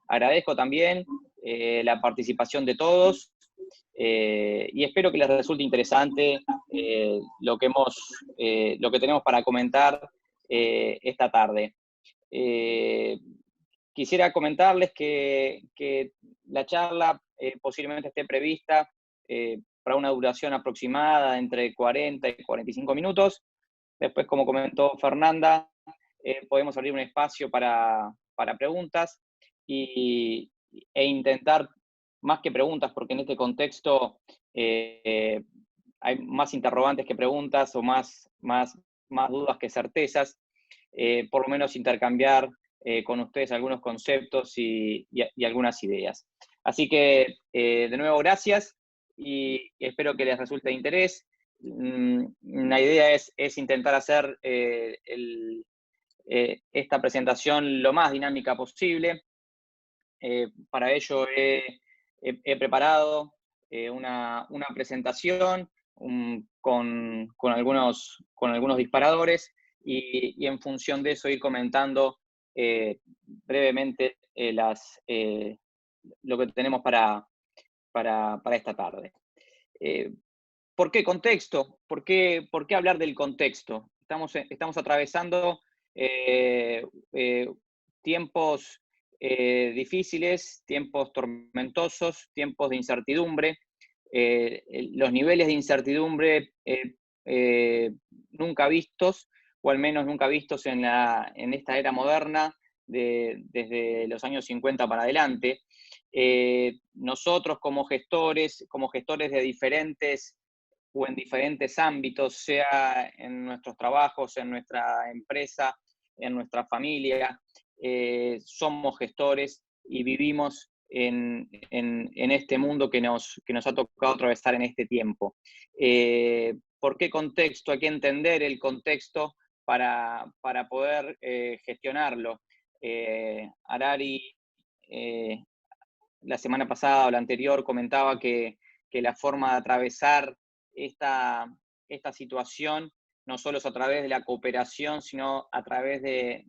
Agradezco también la participación de todos y espero que les resulte interesante lo que tenemos para comentar esta tarde. Quisiera comentarles que la charla posiblemente esté prevista para una duración aproximada entre 40 y 45 minutos. Después, como comentó Fernanda, podemos abrir un espacio para preguntas e intentar, más que preguntas, porque en este contexto hay más interrogantes que preguntas o más dudas que certezas, por lo menos intercambiar con ustedes algunos conceptos y algunas ideas. Así que, de nuevo, gracias y espero que les resulte de interés. La idea es intentar hacer esta presentación lo más dinámica posible. Para ello he preparado una presentación con algunos disparadores y en función de eso ir comentando brevemente lo que tenemos para esta tarde. ¿Por qué contexto? ¿Por qué hablar del contexto? Estamos atravesando tiempos difíciles, tiempos tormentosos, tiempos de incertidumbre. Los niveles de incertidumbre nunca vistos, o al menos nunca vistos en esta era moderna, desde los años 50 para adelante. Nosotros como gestores de diferentes o en diferentes ámbitos, sea en nuestros trabajos, en nuestra empresa, en nuestra familia, somos gestores y vivimos en este mundo que nos ha tocado atravesar en este tiempo. ¿Por qué contexto? Hay que entender el contexto para poder gestionarlo. Harari, la semana pasada o la anterior, comentaba que la forma de atravesar esta situación no solo es a través de la cooperación, sino a través de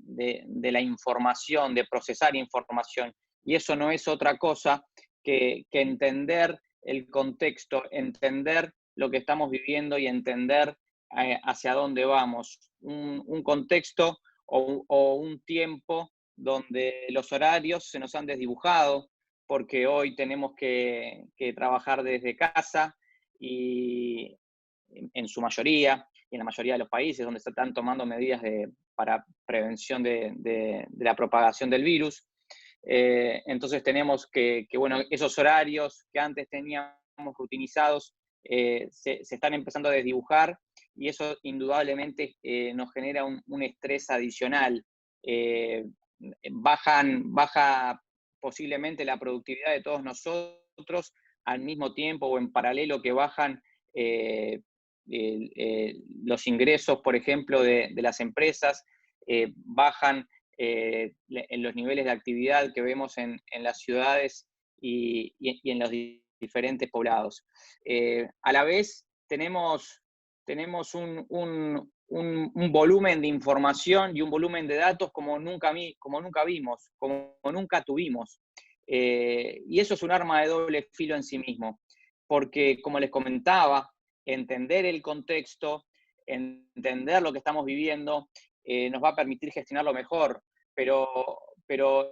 la información, de procesar información. Y eso no es otra cosa que entender el contexto, entender lo que estamos viviendo y entender hacia dónde vamos. Un contexto o un tiempo donde los horarios se nos han desdibujado, porque hoy tenemos que trabajar desde casa y en su mayoría, y en la mayoría de los países donde se están tomando medidas para prevención de la propagación del virus. Entonces tenemos que, bueno, esos horarios que antes teníamos rutinizados se están empezando a desdibujar y eso indudablemente nos genera un estrés adicional. Baja posiblemente la productividad de todos nosotros al mismo tiempo o en paralelo que bajan los ingresos, por ejemplo, de las empresas, bajan en los niveles de actividad que vemos en las ciudades y en los diferentes poblados. A la vez tenemos un volumen de información y un volumen de datos como nunca vimos, como nunca tuvimos. Y eso es un arma de doble filo en sí mismo, porque como les comentaba, entender el contexto, entender lo que estamos viviendo, nos va a permitir gestionarlo mejor, pero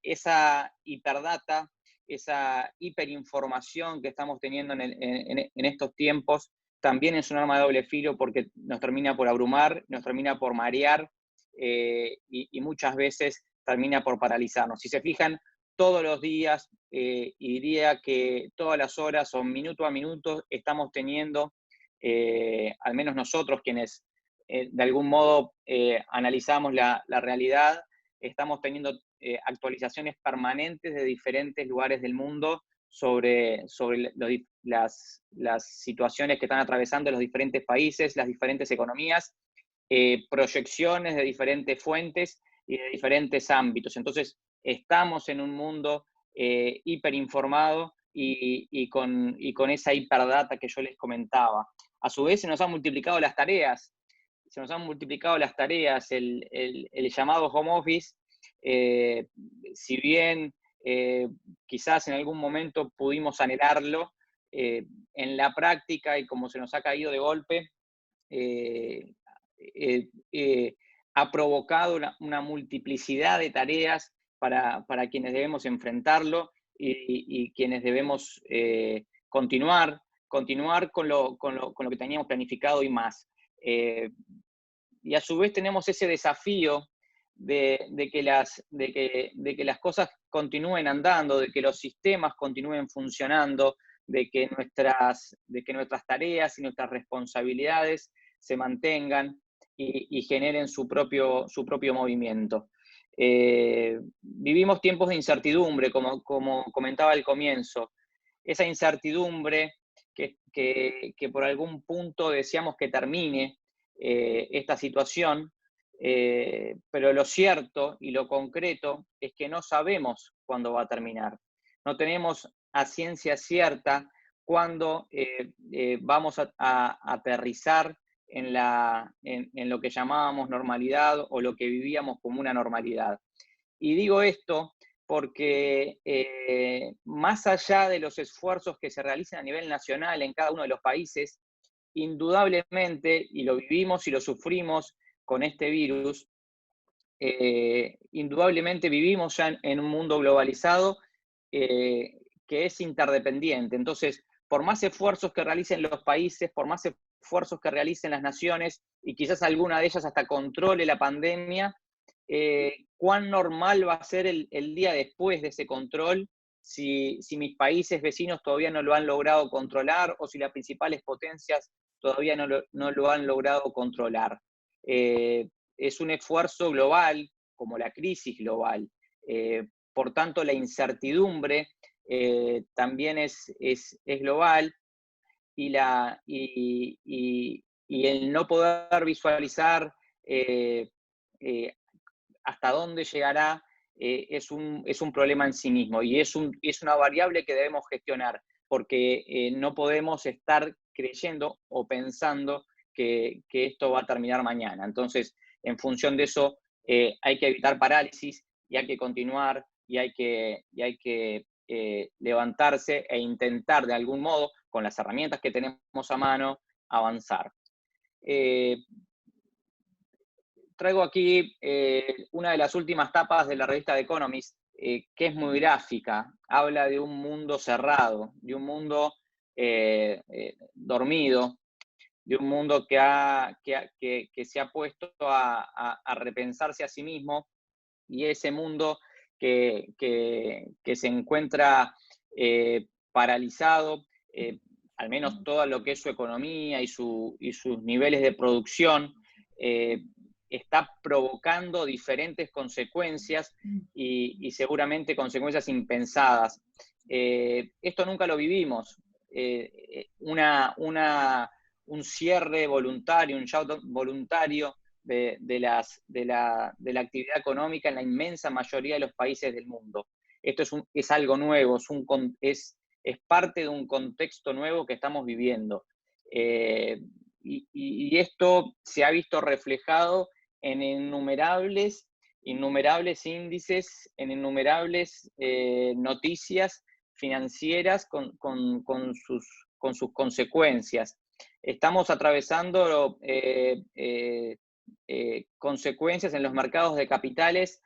esa hiperdata, esa hiperinformación que estamos teniendo en estos tiempos, también es un arma de doble filo porque nos termina por abrumar, nos termina por marear y muchas veces termina por paralizarnos. Si se fijan, todos los días, y diría que todas las horas o minuto a minuto, estamos teniendo, al menos nosotros quienes de algún modo analizamos la realidad, estamos teniendo actualizaciones permanentes de diferentes lugares del mundo sobre las situaciones que están atravesando los diferentes países, las diferentes economías, proyecciones de diferentes fuentes y de diferentes ámbitos. Entonces, estamos en un mundo hiperinformado con esa hiperdata que yo les comentaba. A su vez se nos han multiplicado las tareas, el llamado home office, si bien quizás en algún momento pudimos anhelarlo, en la práctica y como se nos ha caído de golpe, eh, eh, eh, ha provocado una multiplicidad de tareas para quienes debemos enfrentarlo y quienes debemos continuar con lo que teníamos planificado y más. Y a su vez tenemos ese desafío de que las cosas continúen andando, de que los sistemas continúen funcionando, de que nuestras tareas y nuestras responsabilidades se mantengan y generen su propio movimiento. Vivimos tiempos de incertidumbre, como comentaba al comienzo. Esa incertidumbre que por algún punto deseamos que termine esta situación, pero lo cierto y lo concreto es que no sabemos cuándo va a terminar. No tenemos a ciencia cierta cuándo vamos a aterrizar en lo que llamábamos normalidad o lo que vivíamos como una normalidad. Y digo esto porque más allá de los esfuerzos que se realicen a nivel nacional en cada uno de los países, indudablemente, y lo vivimos y lo sufrimos con este virus, indudablemente vivimos ya en un mundo globalizado que es interdependiente. Entonces, por más esfuerzos que realicen los países, por más esfuerzos que realicen las naciones, y quizás alguna de ellas hasta controle la pandemia, cuán normal va a ser el día después de ese control si mis países vecinos todavía no lo han logrado controlar o si las principales potencias todavía no lo han logrado controlar. Es un esfuerzo global, como la crisis global. Por tanto, la incertidumbre también es global y el no poder visualizar hasta dónde llegará es un problema en sí mismo y es una variable que debemos gestionar porque no podemos estar creyendo o pensando que esto va a terminar mañana. Entonces, en función de eso, hay que evitar parálisis y hay que continuar y hay que levantarse e intentar de algún modo, con las herramientas que tenemos a mano, avanzar. Traigo aquí una de las últimas tapas de la revista The Economist, que es muy gráfica. Habla de un mundo cerrado, de un mundo dormido, de un mundo que se ha puesto a repensarse a sí mismo, y ese mundo que se encuentra paralizado, al menos todo lo que es su economía y sus niveles de producción, está provocando diferentes consecuencias y seguramente consecuencias impensadas. Esto nunca lo vivimos. Un cierre voluntario, un shutdown voluntario de la actividad económica en la inmensa mayoría de los países del mundo. Esto es algo nuevo, es parte de un contexto nuevo que estamos viviendo. Y esto se ha visto reflejado en innumerables índices, en innumerables noticias financieras con sus consecuencias. Estamos atravesando consecuencias en los mercados de capitales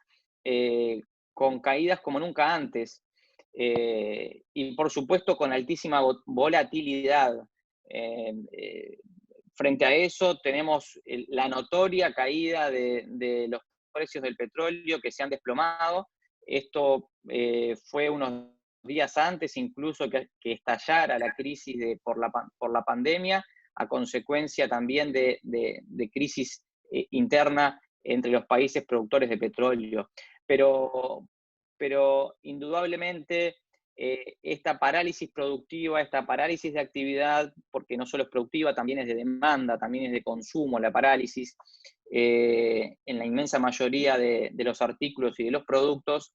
con caídas como nunca antes. Y por supuesto con altísima volatilidad. Frente a eso tenemos la notoria caída de los precios del petróleo que se han desplomado. Esto fue unos días antes incluso que estallara la crisis por la pandemia, a consecuencia también de crisis interna entre los países productores de petróleo. Pero indudablemente esta parálisis productiva, esta parálisis de actividad, porque no solo es productiva, también es de demanda, también es de consumo la parálisis, en la inmensa mayoría de los artículos y de los productos,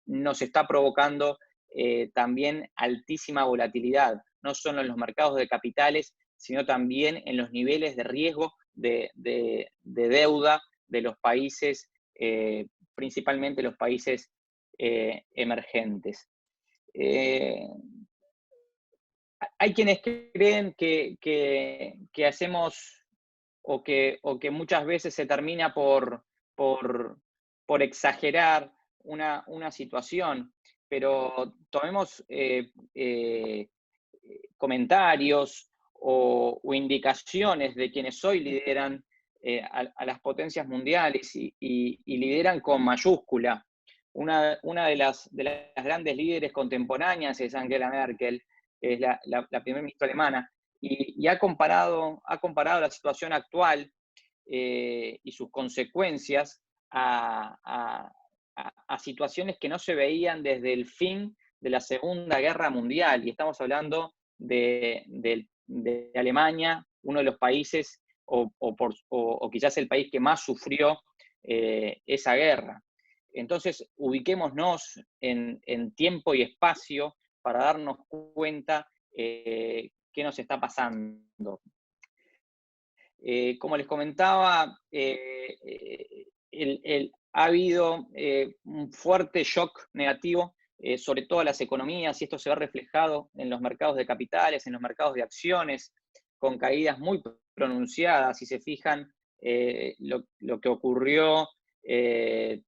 nos está provocando también altísima volatilidad, no solo en los mercados de capitales, sino también en los niveles de riesgo de deuda de los países, principalmente los países emergentes. Hay quienes creen que hacemos o que muchas veces se termina por exagerar una situación, pero tomemos comentarios o indicaciones de quienes hoy lideran a las potencias mundiales y lideran con mayúscula. Una de las grandes líderes contemporáneas es Angela Merkel, que es la primera ministra alemana, y ha comparado la situación actual y sus consecuencias a situaciones que no se veían desde el fin de la Segunda Guerra Mundial. Y estamos hablando de Alemania, uno de los países, o quizás el país que más sufrió esa guerra. Entonces, ubiquémonos en tiempo y espacio para darnos cuenta qué nos está pasando. Como les comentaba, ha habido un fuerte shock negativo sobre todas las economías, y esto se ve reflejado en los mercados de capitales, en los mercados de acciones, con caídas muy pronunciadas. Si se fijan, lo que ocurrió en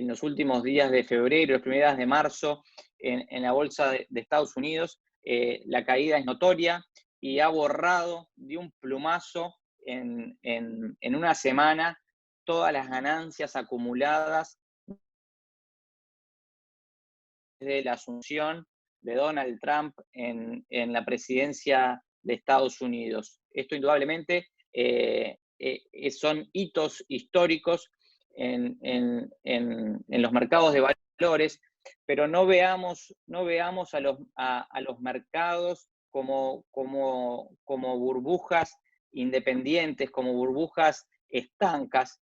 los últimos días de febrero, los primeros días de marzo, en la bolsa de Estados Unidos, la caída es notoria y ha borrado de un plumazo en una semana todas las ganancias acumuladas desde la asunción de Donald Trump en la presidencia de Estados Unidos. Esto indudablemente son hitos históricos en los mercados de valores, pero no veamos a los mercados como burbujas independientes, como burbujas estancas.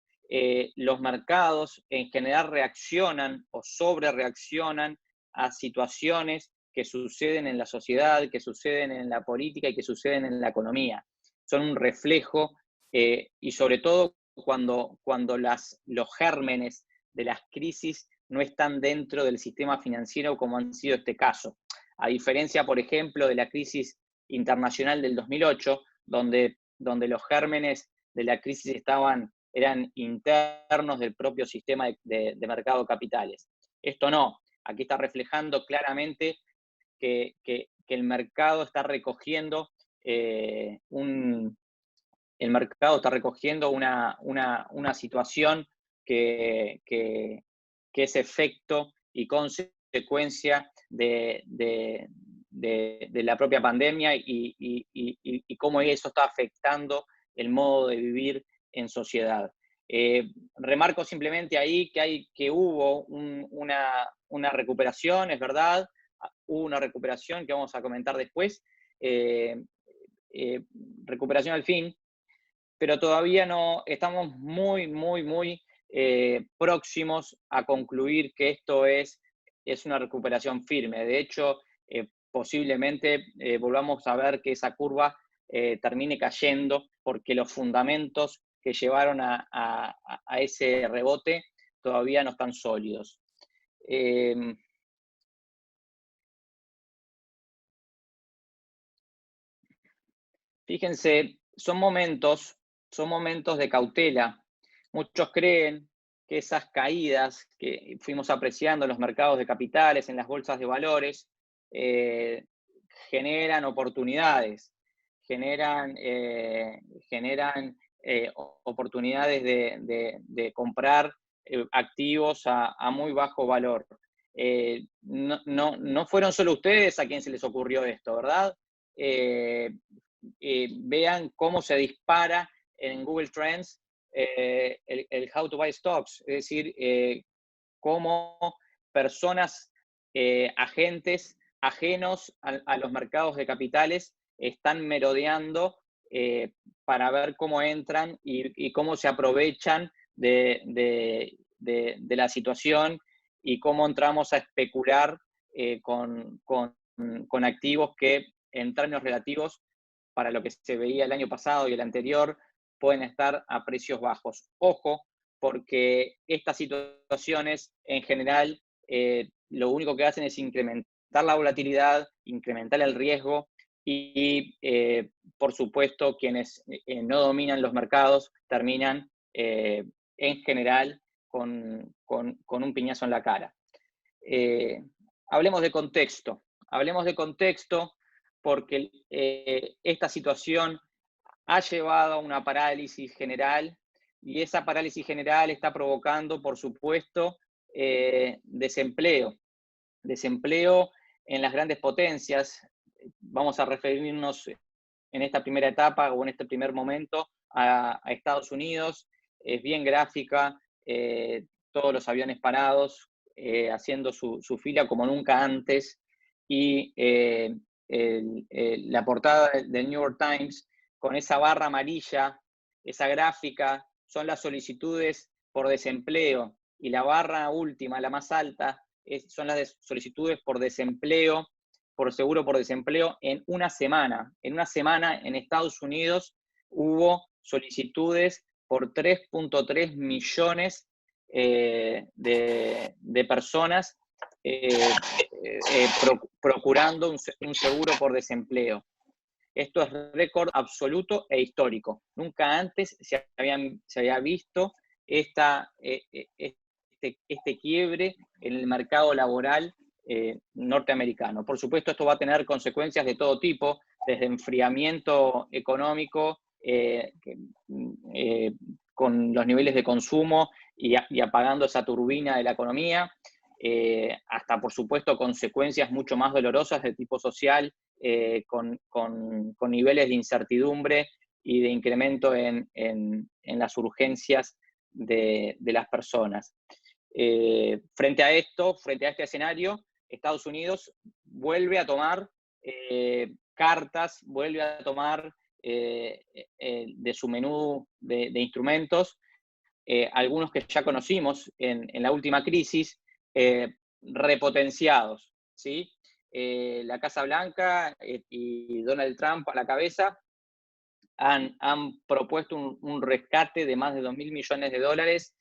Los mercados en general reaccionan o sobrereaccionan a situaciones que suceden en la sociedad, que suceden en la política y que suceden en la economía. Son un reflejo y sobre todo cuando los gérmenes de las crisis no están dentro del sistema financiero, como han sido este caso. A diferencia, por ejemplo, de la crisis internacional del 2008, donde los gérmenes de la crisis eran internos del propio sistema de mercado de capitales. Esto no. Aquí está reflejando claramente que el mercado está recogiendo una situación que es efecto y consecuencia de la propia pandemia y cómo eso está afectando el modo de vivir en sociedad. Remarco simplemente ahí que hubo una recuperación, es verdad, hubo una recuperación que vamos a comentar después, recuperación al fin, pero todavía no estamos muy próximos a concluir que esto es una recuperación firme. De hecho, posiblemente volvamos a ver que esa curva termine cayendo porque los fundamentos que llevaron a ese rebote todavía no están sólidos. Fíjense, son momentos de cautela. Muchos creen que esas caídas que fuimos apreciando en los mercados de capitales, en las bolsas de valores, generan oportunidades, generan oportunidades de comprar activos a muy bajo valor. No fueron solo ustedes a quienes se les ocurrió esto, ¿verdad? Vean cómo se dispara en Google Trends el How to Buy Stocks, es decir, cómo personas, agentes ajenos a los mercados de capitales están merodeando para ver cómo entran y cómo se aprovechan de la situación y cómo entramos a especular con activos que en términos relativos, para lo que se veía el año pasado y el anterior, pueden estar a precios bajos. Ojo, porque estas situaciones en general lo único que hacen es incrementar la volatilidad, incrementar el riesgo y por supuesto, quienes no dominan los mercados terminan en general con un piñazo en la cara. Hablemos de contexto porque esta situación ha llevado a una parálisis general y esa parálisis general está provocando, por supuesto, desempleo en las grandes potencias. Vamos a referirnos en esta primera etapa o en este primer momento a Estados Unidos. Es bien gráfica, todos los aviones parados, haciendo su fila como nunca antes, y la portada del New York Times con esa barra amarilla, esa gráfica, son las solicitudes por desempleo, y la barra última, la más alta, son las solicitudes por desempleo, por seguro por desempleo en una semana. En una semana en Estados Unidos hubo solicitudes por 3.3 millones de personas procurando un seguro por desempleo. Esto es récord absoluto e histórico. Nunca antes se había visto este quiebre en el mercado laboral norteamericano. Por supuesto, esto va a tener consecuencias de todo tipo, desde enfriamiento económico, con los niveles de consumo y apagando esa turbina de la economía, hasta, por supuesto, consecuencias mucho más dolorosas de tipo social, con niveles de incertidumbre y de incremento en las urgencias de las personas. Frente a este escenario, Estados Unidos vuelve a tomar cartas, vuelve a tomar de su menú de instrumentos, algunos que ya conocimos en la última crisis, repotenciados, ¿sí? La Casa Blanca y Donald Trump a la cabeza han propuesto un rescate de más de $2.000 millones,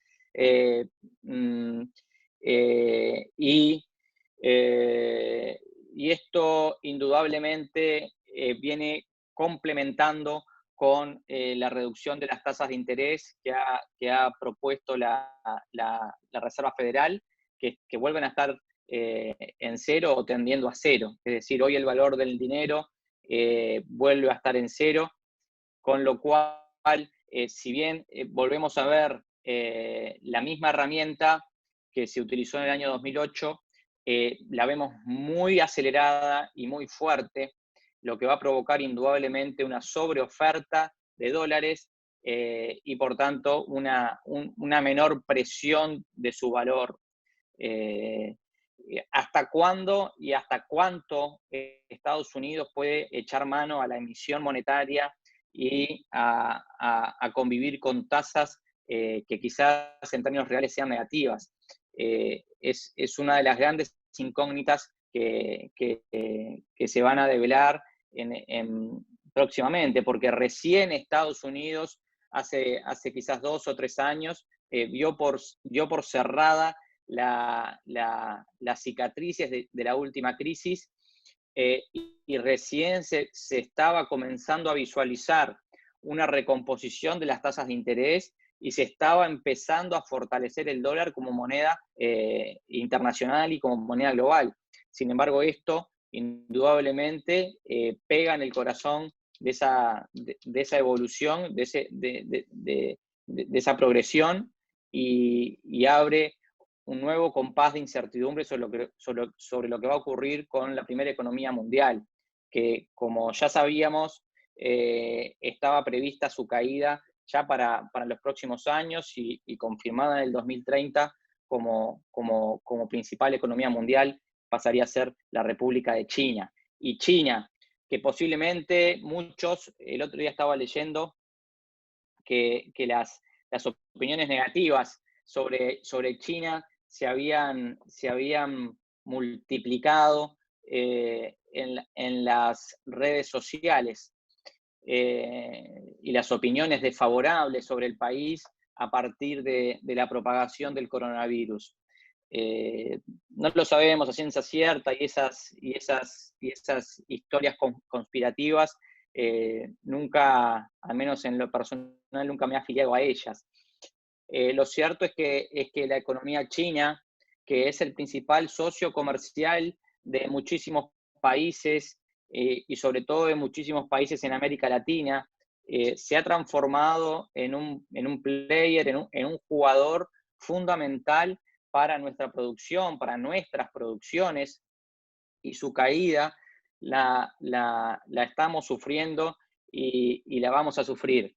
y esto indudablemente viene complementando con la reducción de las tasas de interés que ha propuesto la Reserva Federal, que vuelven a estar en cero o tendiendo a cero. Es decir, hoy el valor del dinero vuelve a estar en cero, con lo cual, si bien volvemos a ver la misma herramienta que se utilizó en el año 2008, la vemos muy acelerada y muy fuerte, lo que va a provocar indudablemente una sobreoferta de dólares y por tanto una menor presión de su valor. ¿Hasta cuándo y hasta cuánto Estados Unidos puede echar mano a la emisión monetaria y a convivir con tasas que quizás en términos reales sean negativas? Es una de las grandes incógnitas que se van a develar próximamente, porque recién Estados Unidos, hace quizás 2 o 3 años, dio por cerrada las cicatrices de la última crisis, y recién se estaba comenzando a visualizar una recomposición de las tasas de interés y se estaba empezando a fortalecer el dólar como moneda internacional y como moneda global. Sin embargo, esto indudablemente pega en el corazón de esa evolución, de esa progresión, y abre un nuevo compás de incertidumbre sobre lo que va a ocurrir con la primera economía mundial, que, como ya sabíamos, estaba prevista su caída ya para los próximos años y confirmada en el 2030 como principal economía mundial, pasaría a ser la República de China. Y China, que posiblemente muchos, el otro día estaba leyendo que las opiniones negativas sobre China se habían multiplicado en las redes sociales y las opiniones desfavorables sobre el país a partir de la propagación del coronavirus. No lo sabemos a ciencia cierta y esas historias conspirativas nunca, al menos en lo personal, nunca me he afiliado a ellas. Lo cierto es que la economía china, que es el principal socio comercial de muchísimos países y sobre todo de muchísimos países en América Latina, se ha transformado en un player, en un jugador fundamental para nuestra producción, para nuestras producciones, y su caída la estamos sufriendo y la vamos a sufrir.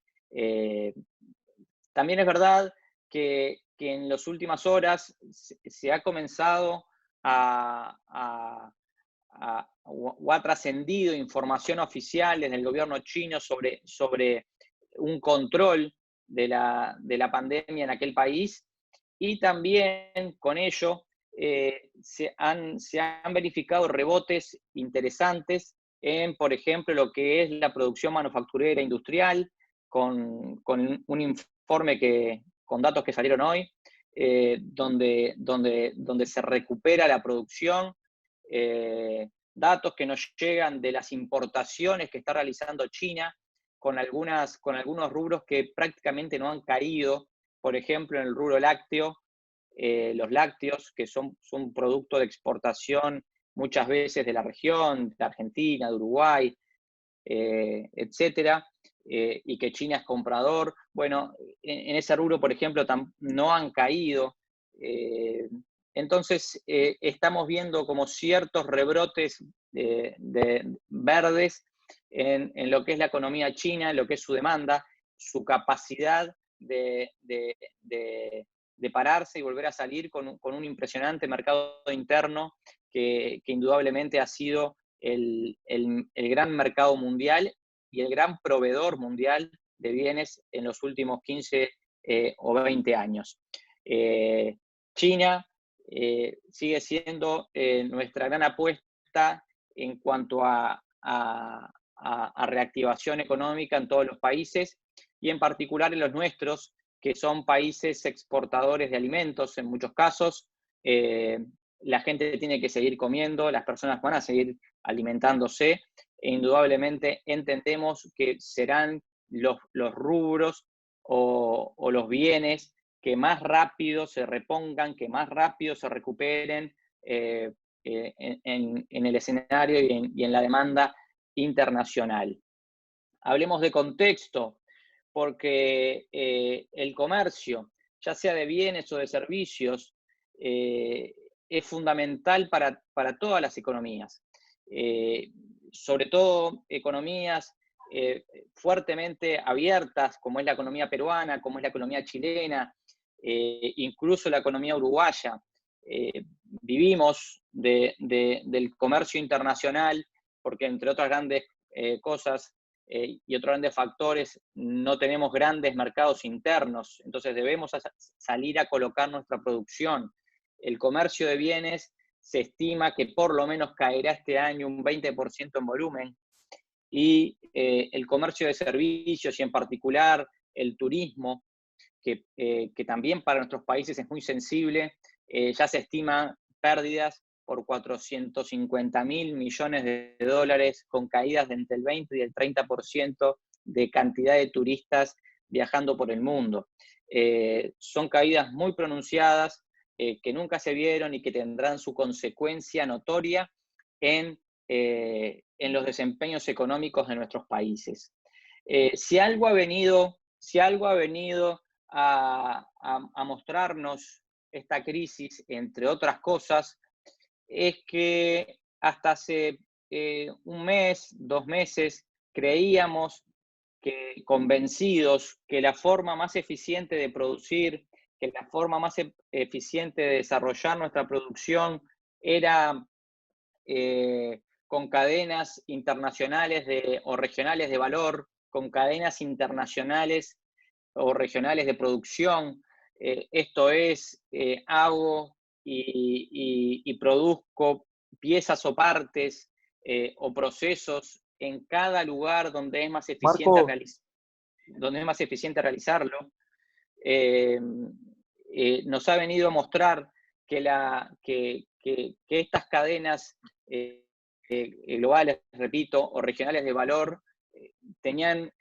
También es verdad que en las últimas horas se ha comenzado o ha trascendido información oficial desde el gobierno chino sobre un control de la pandemia en aquel país, y también con ello se han verificado rebotes interesantes en, por ejemplo, lo que es la producción manufacturera industrial, con un informe con datos que salieron hoy, donde se recupera la producción, datos que nos llegan de las importaciones que está realizando China, con algunos rubros que prácticamente no han caído, por ejemplo, en el rubro lácteo, los lácteos, que son producto de exportación muchas veces de la región, de Argentina, de Uruguay, etcétera, y que China es comprador. Bueno, en ese rubro, por ejemplo, no han caído. Entonces, estamos viendo como ciertos rebrotes de verdes en lo que es la economía china, en lo que es su demanda, su capacidad de pararse y volver a salir con un impresionante mercado interno que indudablemente ha sido el gran mercado mundial y el gran proveedor mundial de bienes en los últimos 15 o 20 años. China sigue siendo nuestra gran apuesta en cuanto a reactivación económica en todos los países, y en particular en los nuestros, que son países exportadores de alimentos en muchos casos. La gente tiene que seguir comiendo, las personas van a seguir alimentándose, e indudablemente entendemos que serán los rubros o los bienes que más rápido se repongan, que más rápido se recuperen en el escenario y en la demanda internacional. Hablemos de contexto, porque el comercio, ya sea de bienes o de servicios, es fundamental para todas las economías, sobre todo economías fuertemente abiertas, como es la economía peruana, como es la economía chilena, incluso la economía uruguaya. Vivimos del comercio internacional, porque entre otras grandes cosas y otros grandes factores, no tenemos grandes mercados internos, entonces debemos salir a colocar nuestra producción. El comercio de bienes se estima que por lo menos caerá este año un 20% en volumen, y el comercio de servicios, y en particular el turismo, que también para nuestros países es muy sensible, ya se estiman pérdidas por 450.000 millones de dólares, con caídas de entre el 20 y el 30% de cantidad de turistas viajando por el mundo. Son caídas muy pronunciadas, que nunca se vieron y que tendrán su consecuencia notoria en los desempeños económicos de nuestros países. Si algo ha venido a mostrarnos esta crisis, entre otras cosas, es que hasta hace un mes, 2 meses, creíamos, convencidos, que la forma más eficiente de producir, que la forma más eficiente de desarrollar nuestra producción era con cadenas internacionales o regionales de valor, con cadenas internacionales o regionales de producción. Esto es, hago y produzco piezas o partes o procesos en cada lugar donde es más eficiente, Marco, realizarlo, eh, nos ha venido a mostrar que estas cadenas globales, repito, o regionales de valor, tenían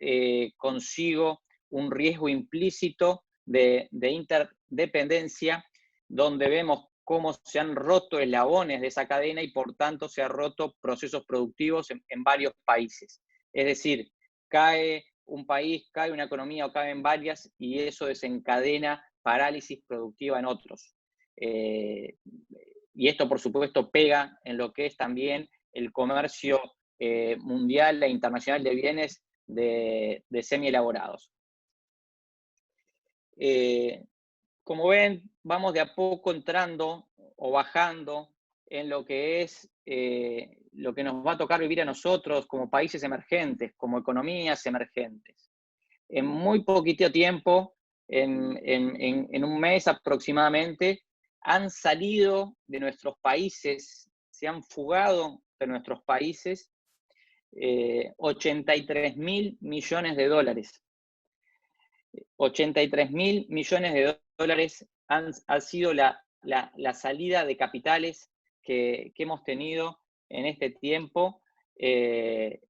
consigo un riesgo implícito de interdependencia, donde vemos cómo se han roto eslabones de esa cadena y por tanto se han roto procesos productivos en varios países. Es decir, cae un país, cae una economía o caen varias y eso desencadena parálisis productiva en otros. Y esto, por supuesto, pega en lo que es también el comercio mundial e internacional de bienes de semi-elaborados. Como ven, vamos de a poco entrando o bajando en lo que es lo que nos va a tocar vivir a nosotros como países emergentes, como economías emergentes. En muy poquito tiempo, en un mes aproximadamente, han salido de nuestros países, se han fugado de nuestros países 83.000 millones de dólares. 83.000 millones de dólares ha sido la salida de capitales que hemos tenido en este tiempo, desde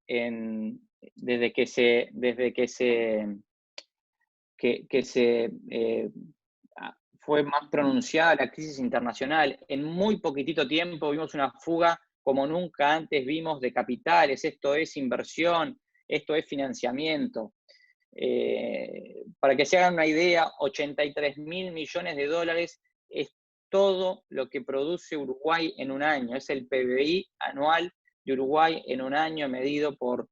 que fue más pronunciada la crisis internacional. En muy poquitito tiempo vimos una fuga como nunca antes vimos de capitales. Esto es inversión, esto es financiamiento. Para que se hagan una idea, 83.000 millones de dólares es todo lo que produce Uruguay en un año. Es el PBI anual de Uruguay en un año medido por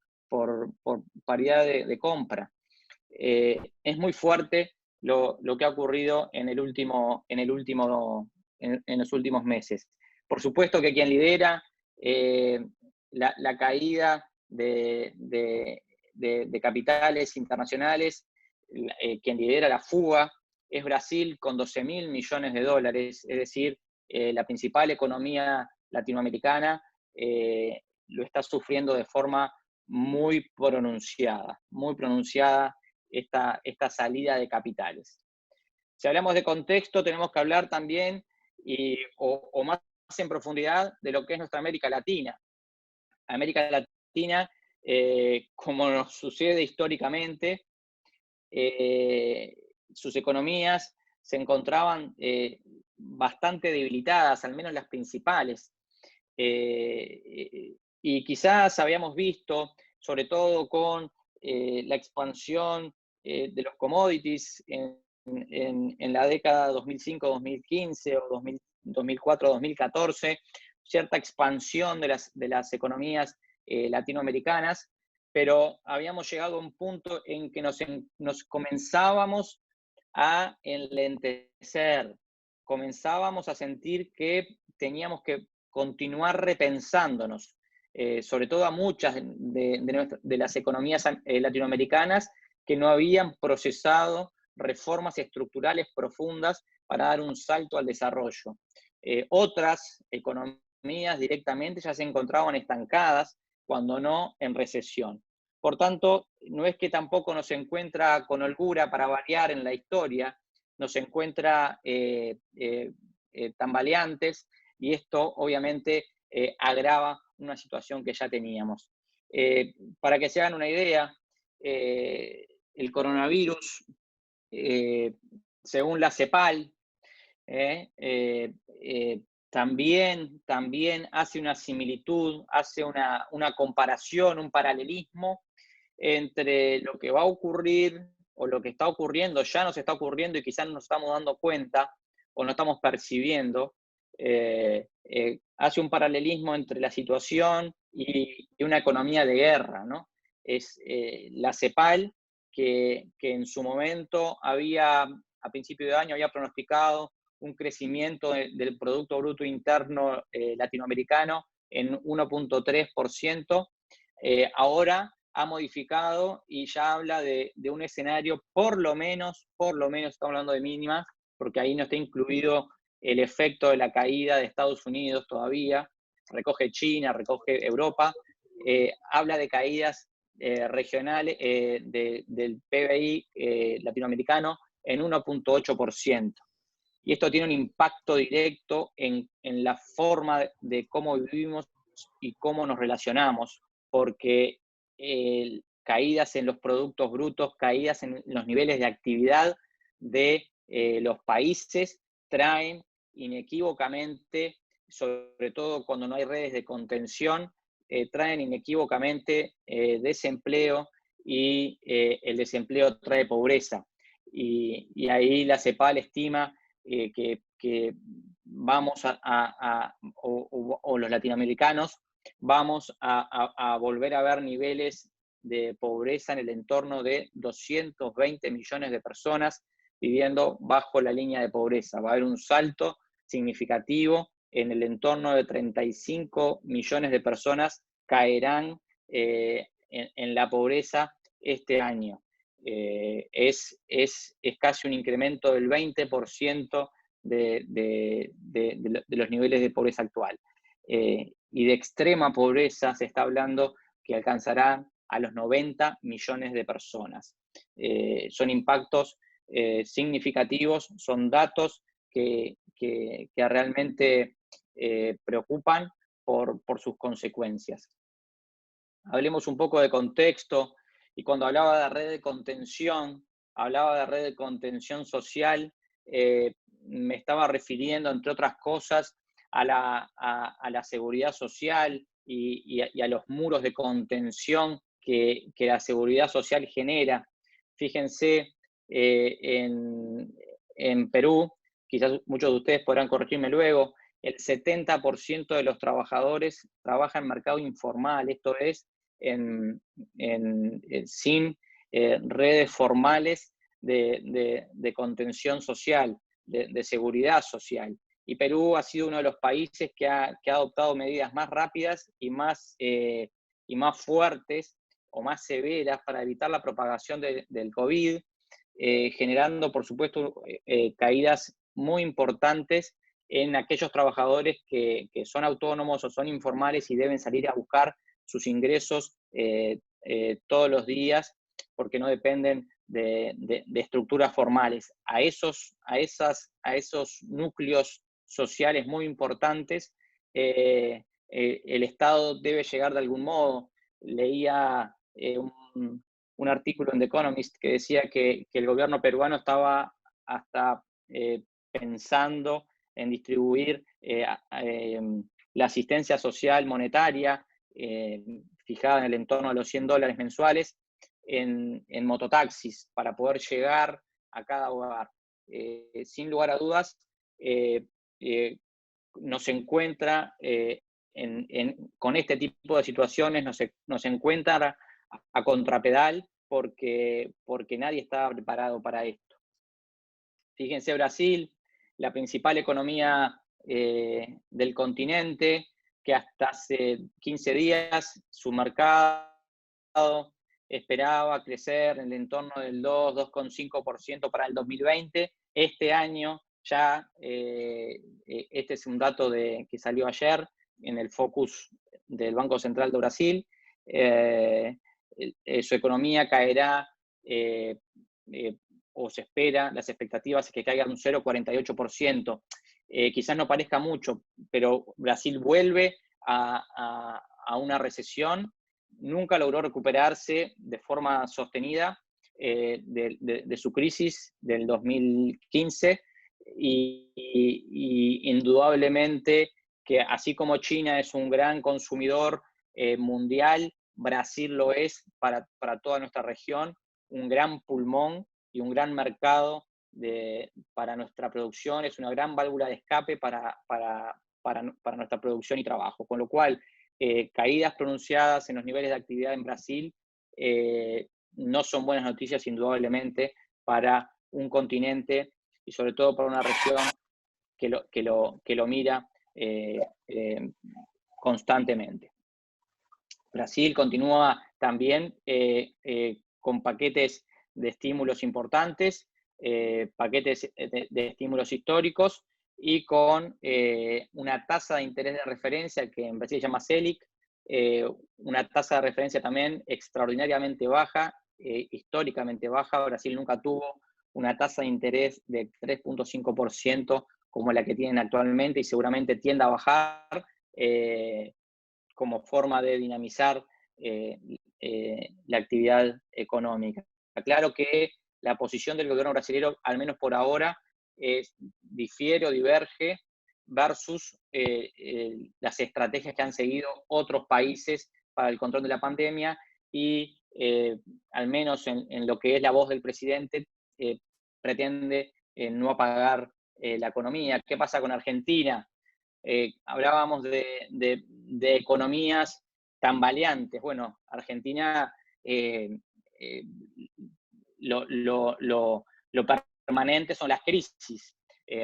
paridad de compra. Es muy fuerte lo que ha ocurrido en los últimos meses. Por supuesto que quien lidera la caída de capitales internacionales, quien lidera la fuga es Brasil con 12.000 millones de dólares, es decir, la principal economía latinoamericana lo está sufriendo de forma muy pronunciada esta salida de capitales. Si hablamos de contexto, tenemos que hablar también, o más en profundidad, de lo que es nuestra América Latina. América Latina, como nos sucede históricamente, sus economías se encontraban bastante debilitadas, al menos las principales. Y quizás habíamos visto, sobre todo con la expansión de los commodities en la década 2005-2015 o 2004-2014, cierta expansión de las economías latinoamericanas, pero habíamos llegado a un punto en que nos comenzábamos a enlentecer, comenzábamos a sentir que teníamos que continuar repensándonos, sobre todo a muchas de las economías latinoamericanas que no habían procesado reformas estructurales profundas para dar un salto al desarrollo. Otras economías directamente ya se encontraban estancadas, cuando no en recesión. Por tanto, no es que tampoco nos encuentra con holgura para variar en la historia, nos encuentra tambaleantes, y esto obviamente agrava una situación que ya teníamos. Para que se hagan una idea, el coronavirus, según la CEPAL, también hace una similitud, hace una comparación, un paralelismo entre lo que va a ocurrir o lo que está ocurriendo, ya nos está ocurriendo y quizás no nos estamos dando cuenta o no estamos percibiendo. Hace un paralelismo entre la situación y una economía de guerra, ¿no? Es la CEPAL que en su momento a principio de año había pronosticado un crecimiento del Producto Bruto Interno latinoamericano en 1.3%. Ahora ha modificado y ya habla de un escenario por lo menos, estamos hablando de mínimas, porque ahí no está incluido el efecto de la caída de Estados Unidos todavía, recoge China, recoge Europa, habla de caídas regionales del PBI latinoamericano en 1,8%. Y esto tiene un impacto directo en la forma de cómo vivimos y cómo nos relacionamos, porque caídas en los productos brutos, caídas en los niveles de actividad de los países traen inequívocamente, sobre todo cuando no hay redes de contención, traen inequívocamente desempleo, y el desempleo trae pobreza. Y ahí la CEPAL estima que vamos o los latinoamericanos vamos a volver a ver niveles de pobreza en el entorno de 220 millones de personas viviendo bajo la línea de pobreza. Va a haber un salto significativo en el entorno de 35 millones de personas caerán en la pobreza este año. Es casi un incremento del 20% de los niveles de pobreza actual. Y de extrema pobreza se está hablando que alcanzará a los 90 millones de personas. Son impactos significativos, son datos que realmente preocupan por sus consecuencias. Hablemos un poco de contexto, y cuando hablaba de red de contención, hablaba de red de contención social, me estaba refiriendo, entre otras cosas, a la seguridad social y a los muros de contención que la seguridad social genera. Fíjense, en Perú, quizás muchos de ustedes podrán corregirme luego, el 70% de los trabajadores trabaja en mercado informal, esto es, sin redes formales de contención social, de seguridad social. Y Perú ha sido uno de los países que ha adoptado medidas más rápidas y más fuertes o más severas para evitar la propagación del COVID, generando, por supuesto, caídas muy importantes en aquellos trabajadores que son autónomos o son informales y deben salir a buscar sus ingresos todos los días, porque no dependen de estructuras formales. A esos núcleos sociales muy importantes, el Estado debe llegar de algún modo. Leía un artículo en The Economist que decía que el gobierno peruano estaba hasta pensando en distribuir la asistencia social monetaria fijada en el entorno de los $100 mensuales en mototaxis para poder llegar a cada hogar. Sin lugar a dudas, nos encuentra con este tipo de situaciones, nos encuentra a contrapedal porque nadie estaba preparado para esto. Fíjense, Brasil, la principal economía del continente, que hasta hace 15 días su mercado esperaba crecer en el entorno del 2,5% para el 2020. Este año ya, este es un dato que salió ayer en el Focus del Banco Central de Brasil, su economía caerá, o se espera, las expectativas es que caiga un 0,48%. Quizás no parezca mucho, pero Brasil vuelve a una recesión, nunca logró recuperarse de forma sostenida de su crisis del 2015, y indudablemente que así como China es un gran consumidor mundial, Brasil lo es para toda nuestra región, un gran pulmón y un gran mercado para nuestra producción, es una gran válvula de escape para nuestra producción y trabajo. Con lo cual, caídas pronunciadas en los niveles de actividad en Brasil no son buenas noticias, indudablemente, para un continente y sobre todo para una región que lo mira constantemente. Brasil continúa también con paquetes de estímulos importantes, paquetes de estímulos históricos, y con una tasa de interés de referencia que en Brasil se llama Selic, una tasa de referencia también extraordinariamente baja, históricamente baja. Brasil nunca tuvo una tasa de interés de 3,5% como la que tienen actualmente y seguramente tiende a bajar como forma de dinamizar la actividad económica. Claro que la posición del gobierno brasileño, al menos por ahora, difiere o diverge versus las estrategias que han seguido otros países para el control de la pandemia y al menos en lo que es la voz del presidente, pretende no apagar la economía. ¿Qué pasa con Argentina? Hablábamos de economías tambaleantes. Bueno, Argentina eh, lo permanente son las crisis.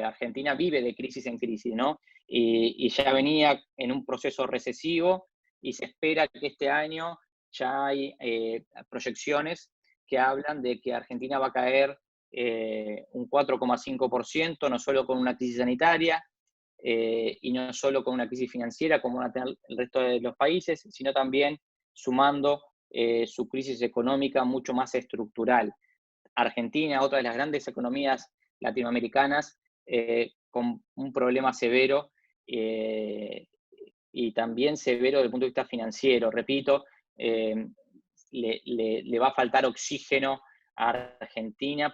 Argentina vive de crisis en crisis, ¿no? Y ya venía en un proceso recesivo y se espera que este año ya hay proyecciones que hablan de que Argentina va a caer un 4,5%, no solo con una crisis sanitaria, y no solo con una crisis financiera como van a tener el resto de los países, sino también sumando su crisis económica mucho más estructural. Argentina, otra de las grandes economías latinoamericanas, con un problema severo y también severo desde el punto de vista financiero. Repito, le va a faltar oxígeno a Argentina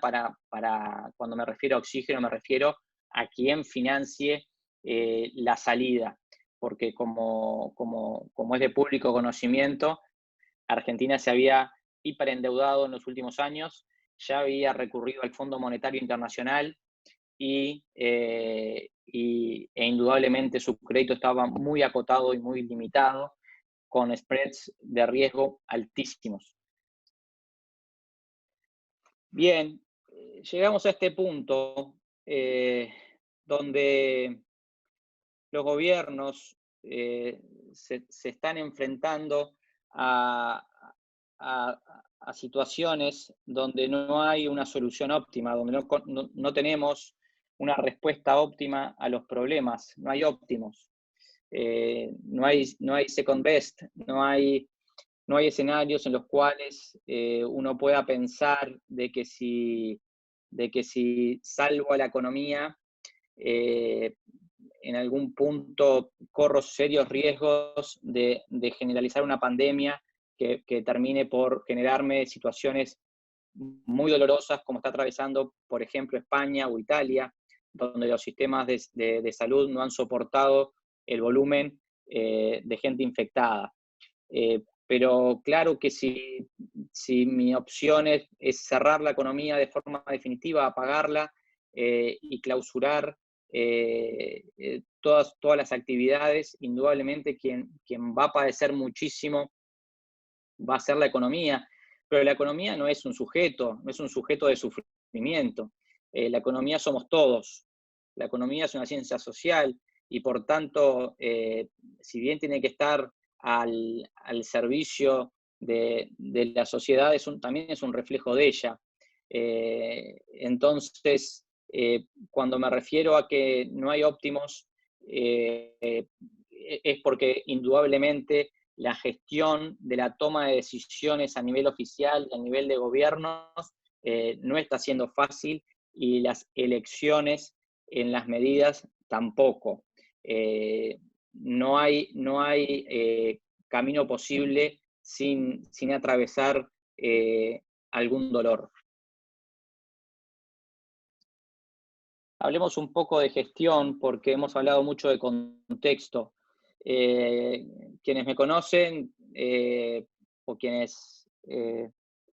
cuando me refiero a oxígeno, me refiero a quien financie la salida, porque como es de público conocimiento, Argentina se había hiperendeudado en los últimos años, ya había recurrido al Fondo Monetario Internacional e indudablemente su crédito estaba muy acotado y muy limitado, con spreads de riesgo altísimos. Bien, llegamos a este punto donde los gobiernos se están enfrentando a, a, a, situaciones donde no hay una solución óptima, donde no tenemos una respuesta óptima a los problemas, no hay óptimos, no hay second best, no hay escenarios en los cuales uno pueda pensar de que si salvo a la economía, en algún punto corro serios riesgos de generalizar una pandemia que termine por generarme situaciones muy dolorosas como está atravesando, por ejemplo, España o Italia, donde los sistemas de salud no han soportado el volumen de gente infectada. Pero claro que si mi opción es cerrar la economía de forma definitiva, apagarla y clausurar todas las actividades, indudablemente quien va a padecer muchísimo va a ser la economía, pero la economía no es un sujeto de sufrimiento. La economía somos todos. La economía es una ciencia social y por tanto, si bien tiene que estar al servicio de la sociedad, también es un reflejo de ella. Entonces, cuando me refiero a que no hay óptimos, es porque indudablemente la gestión de la toma de decisiones a nivel oficial, a nivel de gobiernos, no está siendo fácil y las elecciones en las medidas tampoco. No hay camino posible sin atravesar algún dolor. Hablemos un poco de gestión, porque hemos hablado mucho de contexto. Quienes me conocen o quienes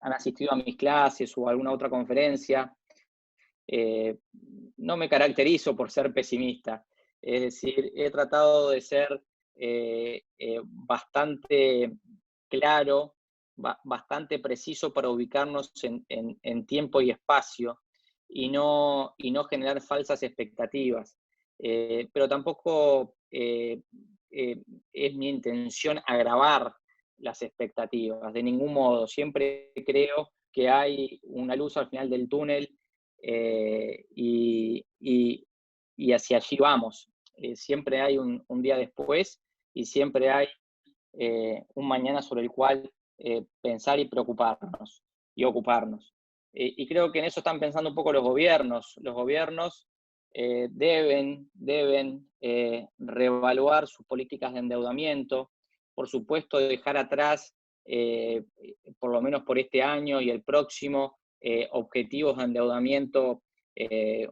han asistido a mis clases o a alguna otra conferencia, no me caracterizo por ser pesimista. Es decir, he tratado de ser bastante claro, bastante preciso para ubicarnos en tiempo y espacio y no generar falsas expectativas. Pero tampoco es mi intención agravar las expectativas, de ningún modo. Siempre creo que hay una luz al final del túnel y y hacia allí vamos. Siempre hay un día después y siempre hay un mañana sobre el cual pensar y preocuparnos y ocuparnos. Y creo que en eso están pensando un poco los gobiernos. Los gobiernos deben reevaluar sus políticas de endeudamiento, por supuesto dejar atrás, por lo menos por este año y el próximo, objetivos de endeudamiento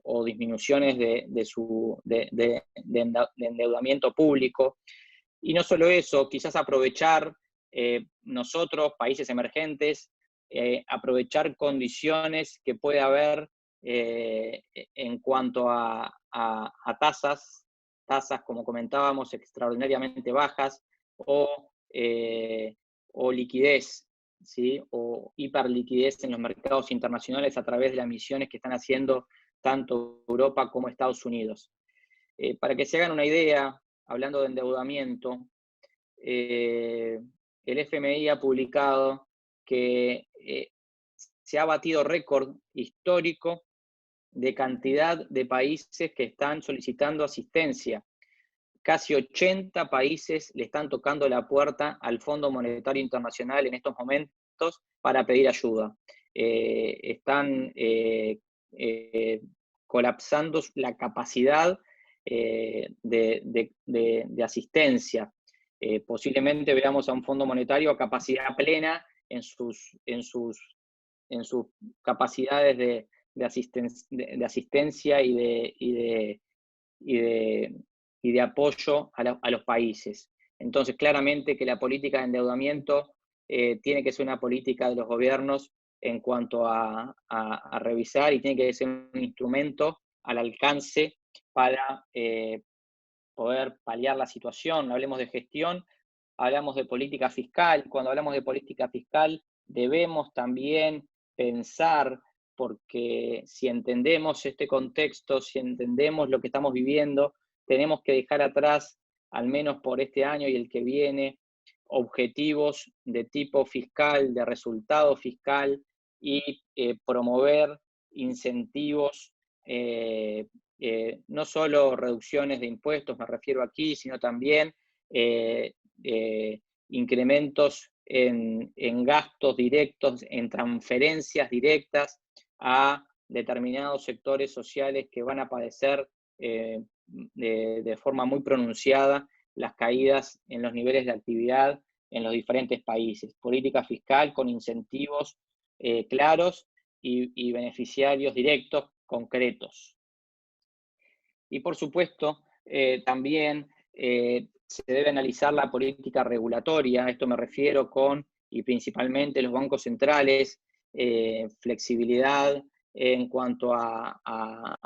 o disminuciones de endeudamiento público. Y no solo eso, quizás aprovechar nosotros, países emergentes, aprovechar condiciones que puede haber en cuanto a tasas, como comentábamos, extraordinariamente bajas, o liquidez, ¿sí? O hiperliquidez en los mercados internacionales a través de las emisiones que están haciendo tanto Europa como Estados Unidos. Para que se hagan una idea, hablando de endeudamiento, el FMI ha publicado que se ha batido récord histórico de cantidad de países que están solicitando asistencia. Casi 80 países le están tocando la puerta al Fondo Monetario Internacional en estos momentos para pedir ayuda. Están colapsando la capacidad de asistencia. Posiblemente veamos a un Fondo Monetario a capacidad plena en sus capacidades de asistencia y de apoyo a los países. Entonces, claramente que la política de endeudamiento tiene que ser una política de los gobiernos en cuanto a revisar, y tiene que ser un instrumento al alcance para poder paliar la situación. Hablemos de gestión, hablamos de política fiscal. Cuando hablamos de política fiscal, debemos también pensar, porque si entendemos este contexto, si entendemos lo que estamos viviendo, tenemos que dejar atrás, al menos por este año y el que viene, objetivos de tipo fiscal, de resultado fiscal, y promover incentivos, no solo reducciones de impuestos, me refiero aquí, sino también incrementos en gastos directos, en transferencias directas a determinados sectores sociales que van a padecer de forma muy pronunciada las caídas en los niveles de actividad en los diferentes países. Política fiscal con incentivos claros y beneficiarios directos concretos. Y por supuesto, también se debe analizar la política regulatoria. A esto me refiero con, y principalmente los bancos centrales, flexibilidad en cuanto a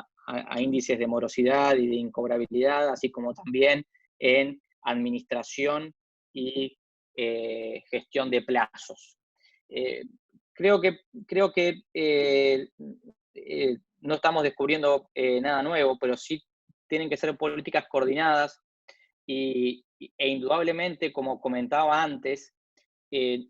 índices de morosidad y de incobrabilidad, así como también en administración y gestión de plazos. Creo que no estamos descubriendo nada nuevo, pero sí tienen que ser políticas coordinadas e indudablemente, como comentaba antes,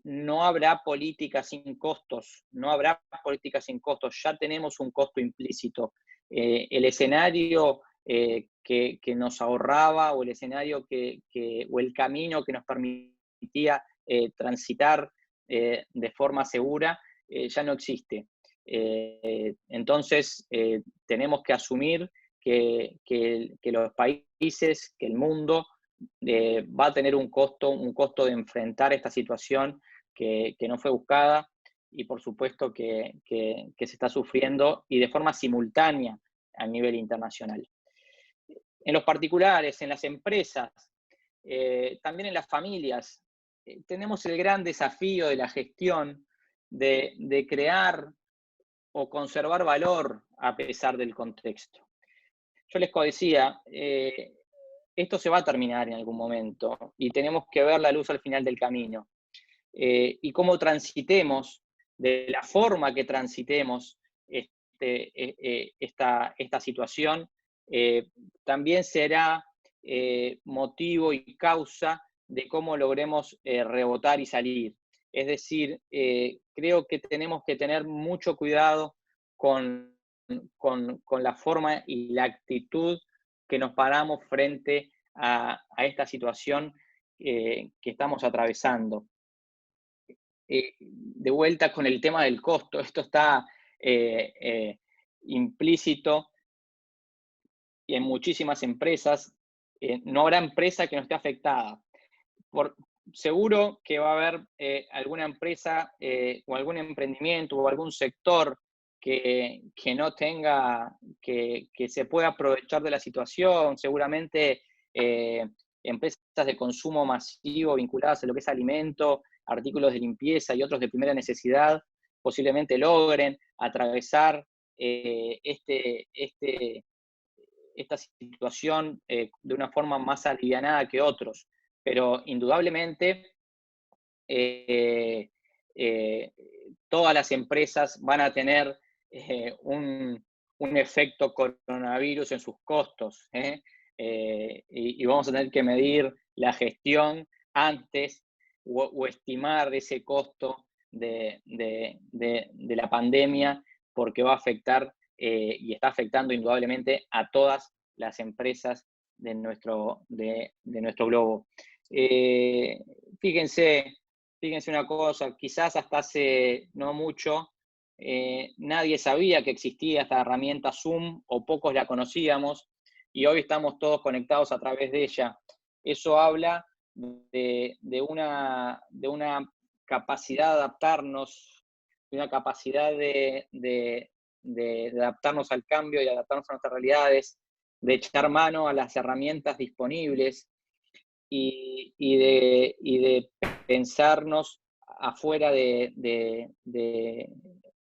no habrá políticas sin costos, no habrá políticas sin costos, ya tenemos un costo implícito. El escenario que nos ahorraba, o el escenario o el camino que nos permitía transitar de forma segura, ya no existe. Entonces, tenemos que asumir que los países, que el mundo va a tener un costo de enfrentar esta situación que no fue buscada, y por supuesto que se está sufriendo y de forma simultánea a nivel internacional. En los particulares, en las empresas, también en las familias, tenemos el gran desafío de la gestión de crear o conservar valor a pesar del contexto. Yo les decía, esto se va a terminar en algún momento y tenemos que ver la luz al final del camino. Y cómo transitemos, de la forma que transitemos esta situación, también será motivo y causa de cómo logremos rebotar y salir. Es decir, creo que tenemos que tener mucho cuidado con la forma y la actitud que nos paramos frente a esta situación que estamos atravesando. De vuelta con el tema del costo, esto está implícito y en muchísimas empresas. No habrá empresa que no esté afectada. Seguro que va a haber alguna empresa o algún emprendimiento o algún sector que no tenga, que se pueda aprovechar de la situación. Seguramente empresas de consumo masivo vinculadas a lo que es alimento, artículos de limpieza y otros de primera necesidad, posiblemente logren atravesar esta situación de una forma más alivianada que otros. Pero indudablemente todas las empresas van a tener un efecto coronavirus en sus costos, y vamos a tener que medir la gestión antes o estimar ese costo de la pandemia, porque va a afectar y está afectando indudablemente a todas las empresas de nuestro globo. Fíjense una cosa, quizás hasta hace no mucho nadie sabía que existía esta herramienta Zoom, o pocos la conocíamos, y hoy estamos todos conectados a través de ella. Eso habla de una capacidad de adaptarnos, de una capacidad de adaptarnos al cambio y adaptarnos a nuestras realidades, de echar mano a las herramientas disponibles y de pensarnos afuera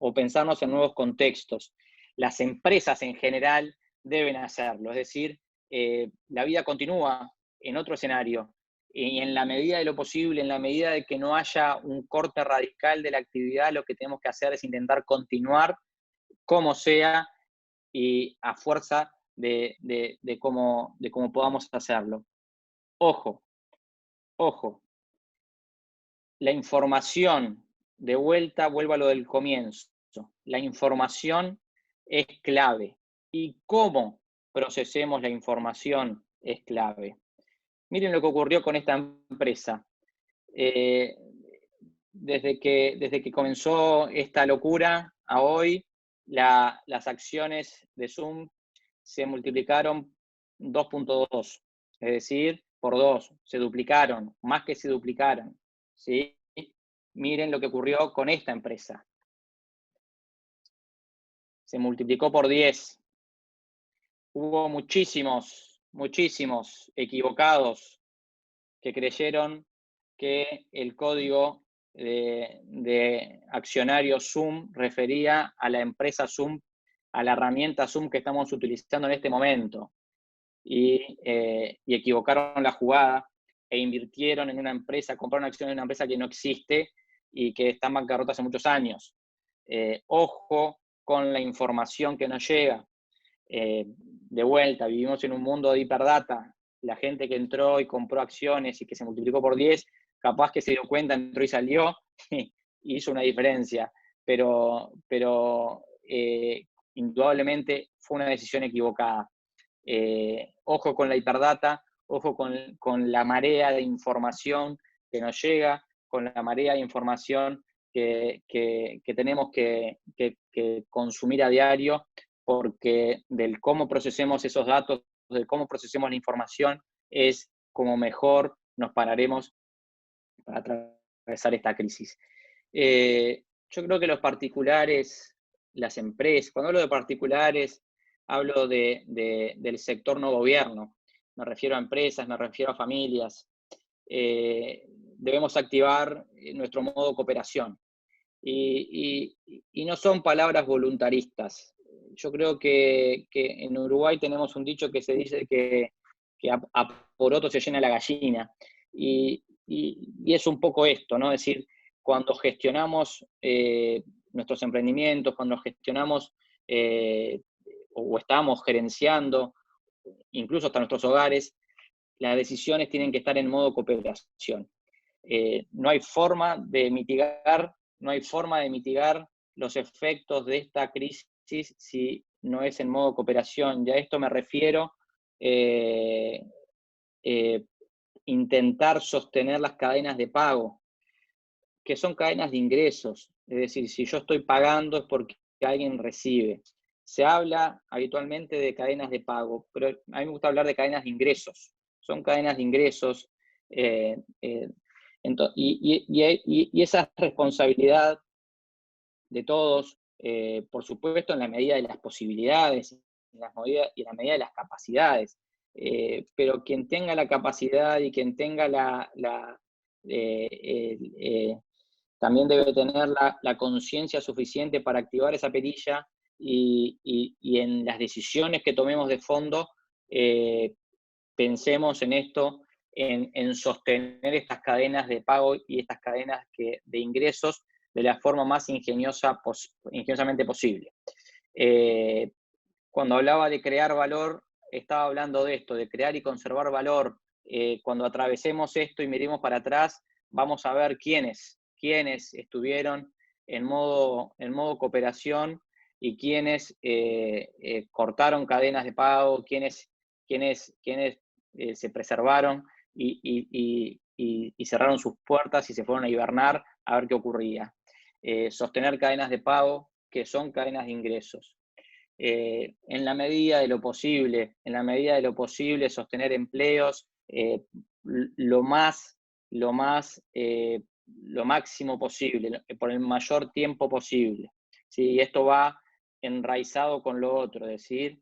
o pensarnos en nuevos contextos. Las empresas en general deben hacerlo, es decir, la vida continúa en otro escenario, y en la medida de lo posible, en la medida de que no haya un corte radical de la actividad, lo que tenemos que hacer es intentar continuar como sea y a fuerza de cómo podamos hacerlo. Ojo, la información, vuelvo a lo del comienzo, la información es clave, y cómo procesemos la información es clave. Miren lo que ocurrió con esta empresa. Desde que comenzó esta locura a hoy, las acciones de Zoom se multiplicaron 2.2, es decir, por 2, se duplicaron, más que se duplicaron, ¿sí? Miren lo que ocurrió con esta empresa. Se multiplicó por 10. Hubo muchísimos equivocados que creyeron que el código de accionario Zoom refería a la empresa Zoom, a la herramienta Zoom que estamos utilizando en este momento. Y equivocaron la jugada e invirtieron en una empresa, compraron acciones en una empresa que no existe y que está en bancarrota hace muchos años. Ojo con la información que nos llega. De vuelta, vivimos en un mundo de hiperdata. La gente que entró y compró acciones y que se multiplicó por 10, capaz que se dio cuenta, entró y salió, y hizo una diferencia. Pero indudablemente fue una decisión equivocada. Ojo con la hiperdata, ojo con la marea de información que nos llega, con la marea de información que tenemos que consumir a diario, porque del cómo procesemos esos datos, de cómo procesemos la información, es como mejor nos pararemos para atravesar esta crisis. Yo creo que los particulares, las empresas, cuando hablo de particulares, hablo del sector no gobierno. Me refiero a empresas, me refiero a familias. Debemos activar nuestro modo cooperación. Y no son palabras voluntaristas. Yo creo que en Uruguay tenemos un dicho que se dice que a poroto se llena la gallina. Y es un poco esto, ¿no? Es decir, cuando gestionamos nuestros emprendimientos, cuando gestionamos o estamos gerenciando, incluso hasta nuestros hogares, las decisiones tienen que estar en modo cooperación. No hay forma de mitigar los efectos de esta crisis si no es en modo cooperación. Y a esto me refiero eh, intentar sostener las cadenas de pago, que son cadenas de ingresos. Es decir, si yo estoy pagando es porque alguien recibe. Se habla habitualmente de cadenas de pago, pero a mí me gusta hablar de cadenas de ingresos. Son cadenas de ingresos. Y esa es responsabilidad de todos, por supuesto, en la medida de las posibilidades, en la medida de las capacidades. Pero quien tenga la capacidad y quien tenga también debe tener la conciencia suficiente para activar esa perilla y en las decisiones que tomemos de fondo, pensemos en esto, en sostener estas cadenas de pago y estas cadenas de ingresos de la forma más ingeniosamente posible. Cuando hablaba de crear valor, estaba hablando de esto, de crear y conservar valor. Cuando atravesemos esto y miremos para atrás, vamos a ver quiénes estuvieron en modo cooperación y quiénes cortaron cadenas de pago, quiénes se preservaron y cerraron sus puertas y se fueron a hibernar a ver qué ocurría. Sostener cadenas de pago que son cadenas de ingresos. En la medida de lo posible, sostener empleos lo máximo posible, por el mayor tiempo posible. ¿Sí? Y esto va enraizado con lo otro, es decir,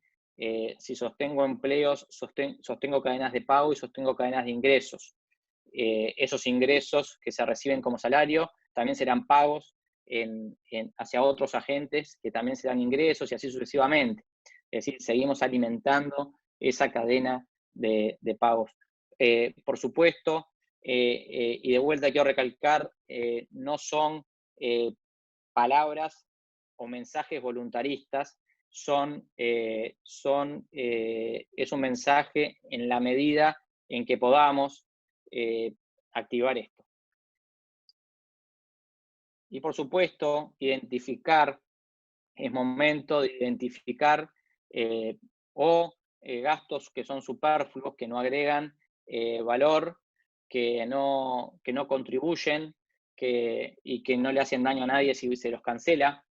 si sostengo empleos, sostengo cadenas de pago y sostengo cadenas de ingresos. Esos ingresos que se reciben como salario también serán pagos hacia otros agentes que también serán ingresos y así sucesivamente. Es decir, seguimos alimentando esa cadena de pagos. Por supuesto, y de vuelta quiero recalcar, no son palabras o mensajes voluntaristas, es un mensaje en la medida en que podamos activar esto. Y por supuesto, es momento de identificar gastos que son superfluos, que no agregan valor, que no contribuyen y que no le hacen daño a nadie si se los cancela.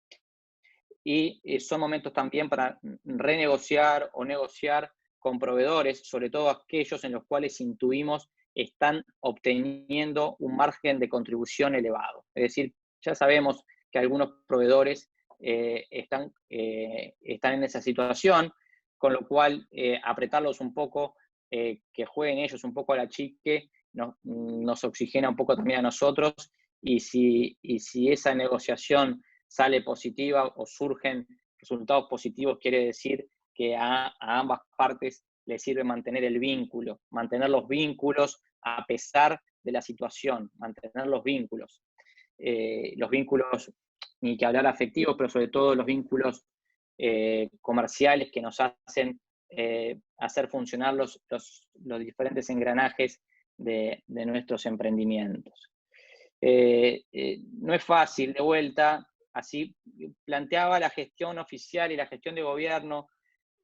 Y son momentos también para renegociar o negociar con proveedores, sobre todo aquellos en los cuales intuimos están obteniendo un margen de contribución elevado. Es decir, ya sabemos que algunos proveedores están en esa situación, con lo cual apretarlos un poco, que jueguen ellos un poco a la chique, nos oxigena un poco también a nosotros, y si esa negociación sale positiva o surgen resultados positivos, quiere decir que a ambas partes les sirve mantener los vínculos a pesar de la situación, mantener los vínculos, ni que hablar afectivos, pero sobre todo los vínculos comerciales que nos hacen hacer funcionar los diferentes engranajes de nuestros emprendimientos. No es fácil, de vuelta, así planteaba la gestión oficial y la gestión de gobierno,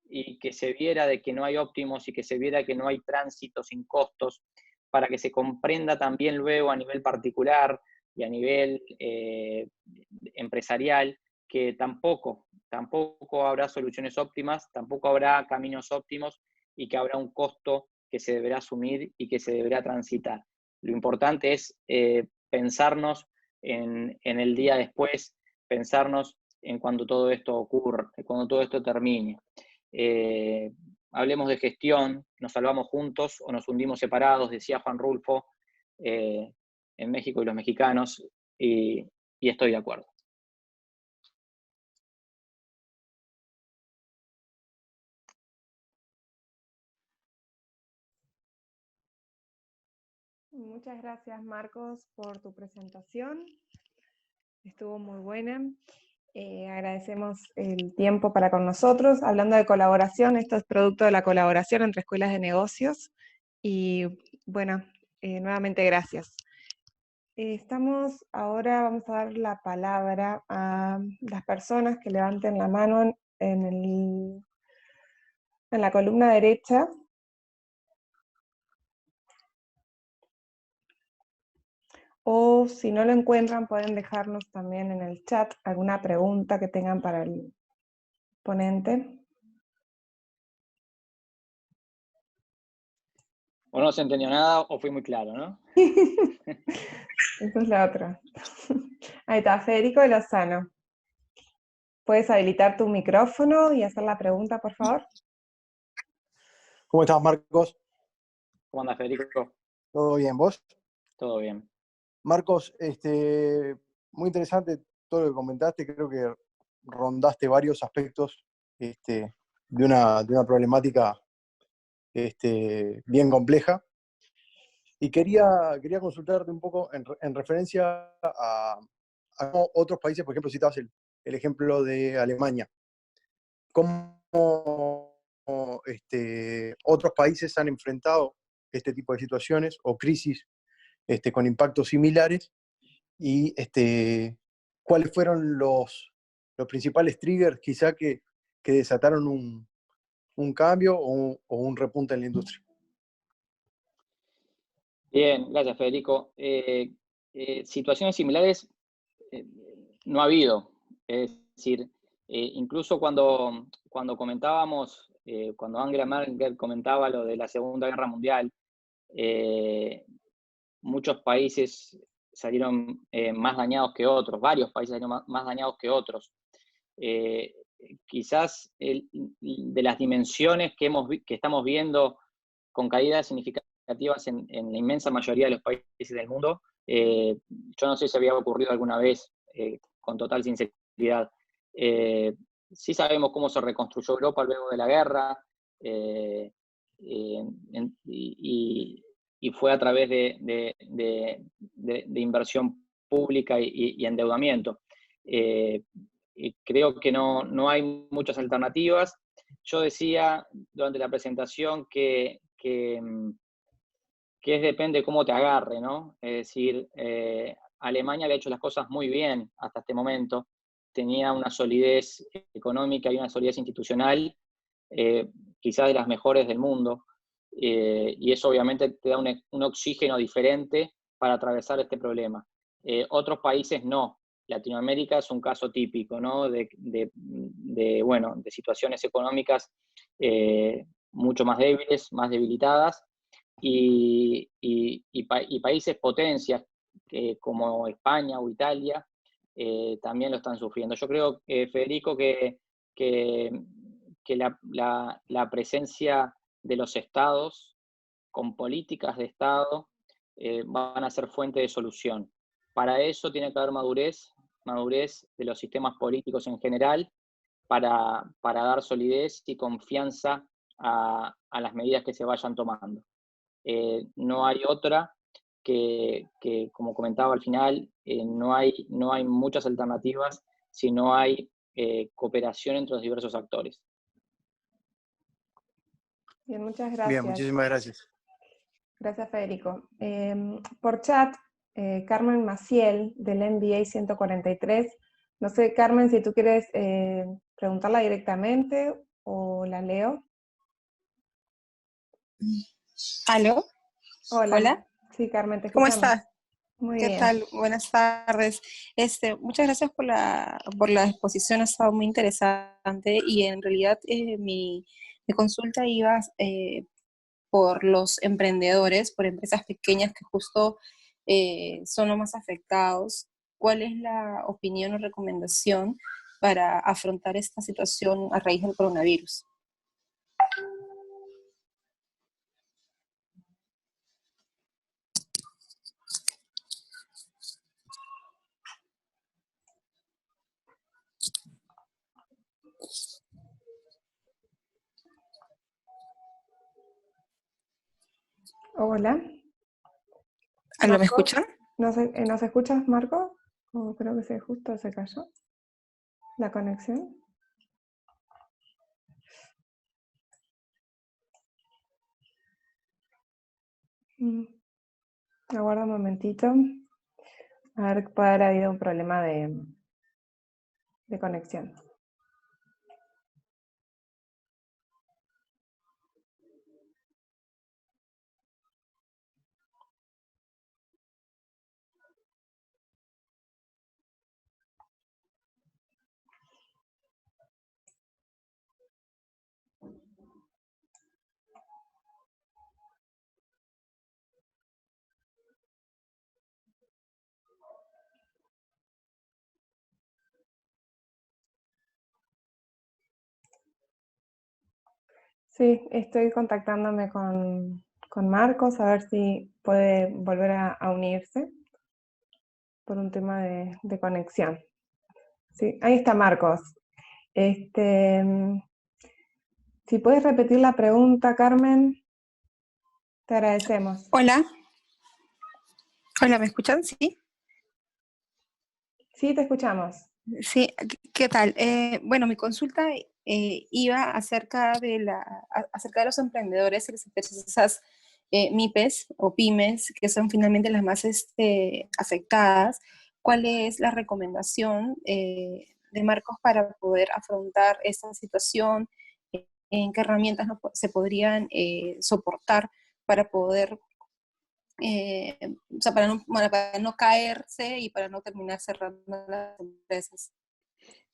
y que se viera de que no hay óptimos y que se viera que no hay tránsito sin costos, para que se comprenda también luego a nivel particular y a nivel empresarial que tampoco habrá soluciones óptimas, tampoco habrá caminos óptimos y que habrá un costo que se deberá asumir y que se deberá transitar. Lo importante es pensarnos en el día después, pensarnos en cuando todo esto ocurra, cuando todo esto termine. Hablemos de gestión, nos salvamos juntos o nos hundimos separados, decía Juan Rulfo, en México y los mexicanos, y estoy de acuerdo. Muchas gracias, Marcos, por tu presentación. Estuvo muy buena. Agradecemos el tiempo para con nosotros. Hablando de colaboración, esto es producto de la colaboración entre escuelas de negocios. Y bueno, nuevamente gracias. Vamos a dar la palabra a las personas que levanten la mano en la columna derecha. o si no lo encuentran pueden dejarnos también en el chat alguna pregunta que tengan para el ponente. O no se entendió nada o fui muy claro, ¿no? Esa es la otra. Ahí está, Federico de Lozano. ¿Puedes habilitar tu micrófono y hacer la pregunta, por favor? ¿Cómo estás, Marcos? ¿Cómo andas, Federico? ¿Todo bien, vos? Todo bien. Marcos, muy interesante todo lo que comentaste. Creo que rondaste varios aspectos de una problemática bien compleja. Y quería consultarte un poco en referencia a cómo otros países, por ejemplo, citabas el ejemplo de Alemania. ¿Cómo otros países han enfrentado este tipo de situaciones o crisis con impactos similares? Y cuáles fueron los principales triggers quizá que desataron un cambio o un repunte en la industria. Bien, gracias, Federico. Situaciones similares eh, no ha habido. Es decir, incluso cuando comentábamos, cuando Angela Merkel comentaba lo de la Segunda Guerra Mundial, muchos países salieron más dañados que otros, varios países salieron más dañados que otros. Eh, Quizás de las dimensiones que estamos viendo con caídas significativas en la inmensa mayoría de los países del mundo, yo no sé si había ocurrido alguna vez, con total sinceridad. Sí sabemos cómo se reconstruyó Europa luego de la guerra, y fue a través de inversión pública y endeudamiento. Y creo que no hay muchas alternativas. Yo decía durante la presentación que depende de cómo te agarre, ¿no? Es decir, Alemania había hecho las cosas muy bien hasta este momento, tenía una solidez económica y una solidez institucional, quizás de las mejores del mundo, y eso obviamente te da un oxígeno diferente para atravesar este problema. Otros países no. Latinoamérica es un caso típico, ¿no? Bueno, de situaciones económicas mucho más débiles, más debilitadas, y países potencias como España o Italia también lo están sufriendo. Yo creo, Federico, que, que la presencia de los estados con políticas de Estado van a ser fuente de solución. Para eso tiene que haber madurez de los sistemas políticos en general para dar solidez y confianza a las medidas que se vayan tomando. No hay otra como comentaba al final, no hay muchas alternativas si no hay cooperación entre los diversos actores. Bien, muchas gracias. Bien, muchísimas gracias. Gracias, Federico. Por chat, Carmen Maciel, del MBA 143. No sé, Carmen, si tú quieres preguntarla directamente o la leo. ¿Aló? Hola. Hola. Sí, Carmen, te ¿Cómo escuchamos. estás? Muy ¿Qué bien. tal? Buenas tardes. Muchas gracias por la exposición, ha estado muy interesante y en realidad mi consulta iba por los emprendedores, por empresas pequeñas que justo son los más afectados. ¿Cuál es la opinión o recomendación para afrontar esta situación a raíz del coronavirus? Hola. ¿Aló, me Marco, escuchan? ¿nos escuchas, Marco? Creo que justo se cayó la conexión. Aguarda un momentito. A ver, puede haber habido un problema de conexión. Sí, estoy contactándome con Marcos a ver si puede volver a unirse por un tema de conexión. Sí, ahí está Marcos. Si puedes repetir la pregunta, Carmen, te agradecemos. Hola. Hola, ¿me escuchan? Sí. Sí, te escuchamos. Sí, ¿qué tal? Bueno, mi consulta iba acerca de los emprendedores y las empresas MIPES o pymes, que son finalmente las más afectadas. ¿Cuál es la recomendación de Marcos para poder afrontar esta situación? ¿En qué herramientas se podrían soportar para poder, o sea, para no caerse y para no terminar cerrando las empresas?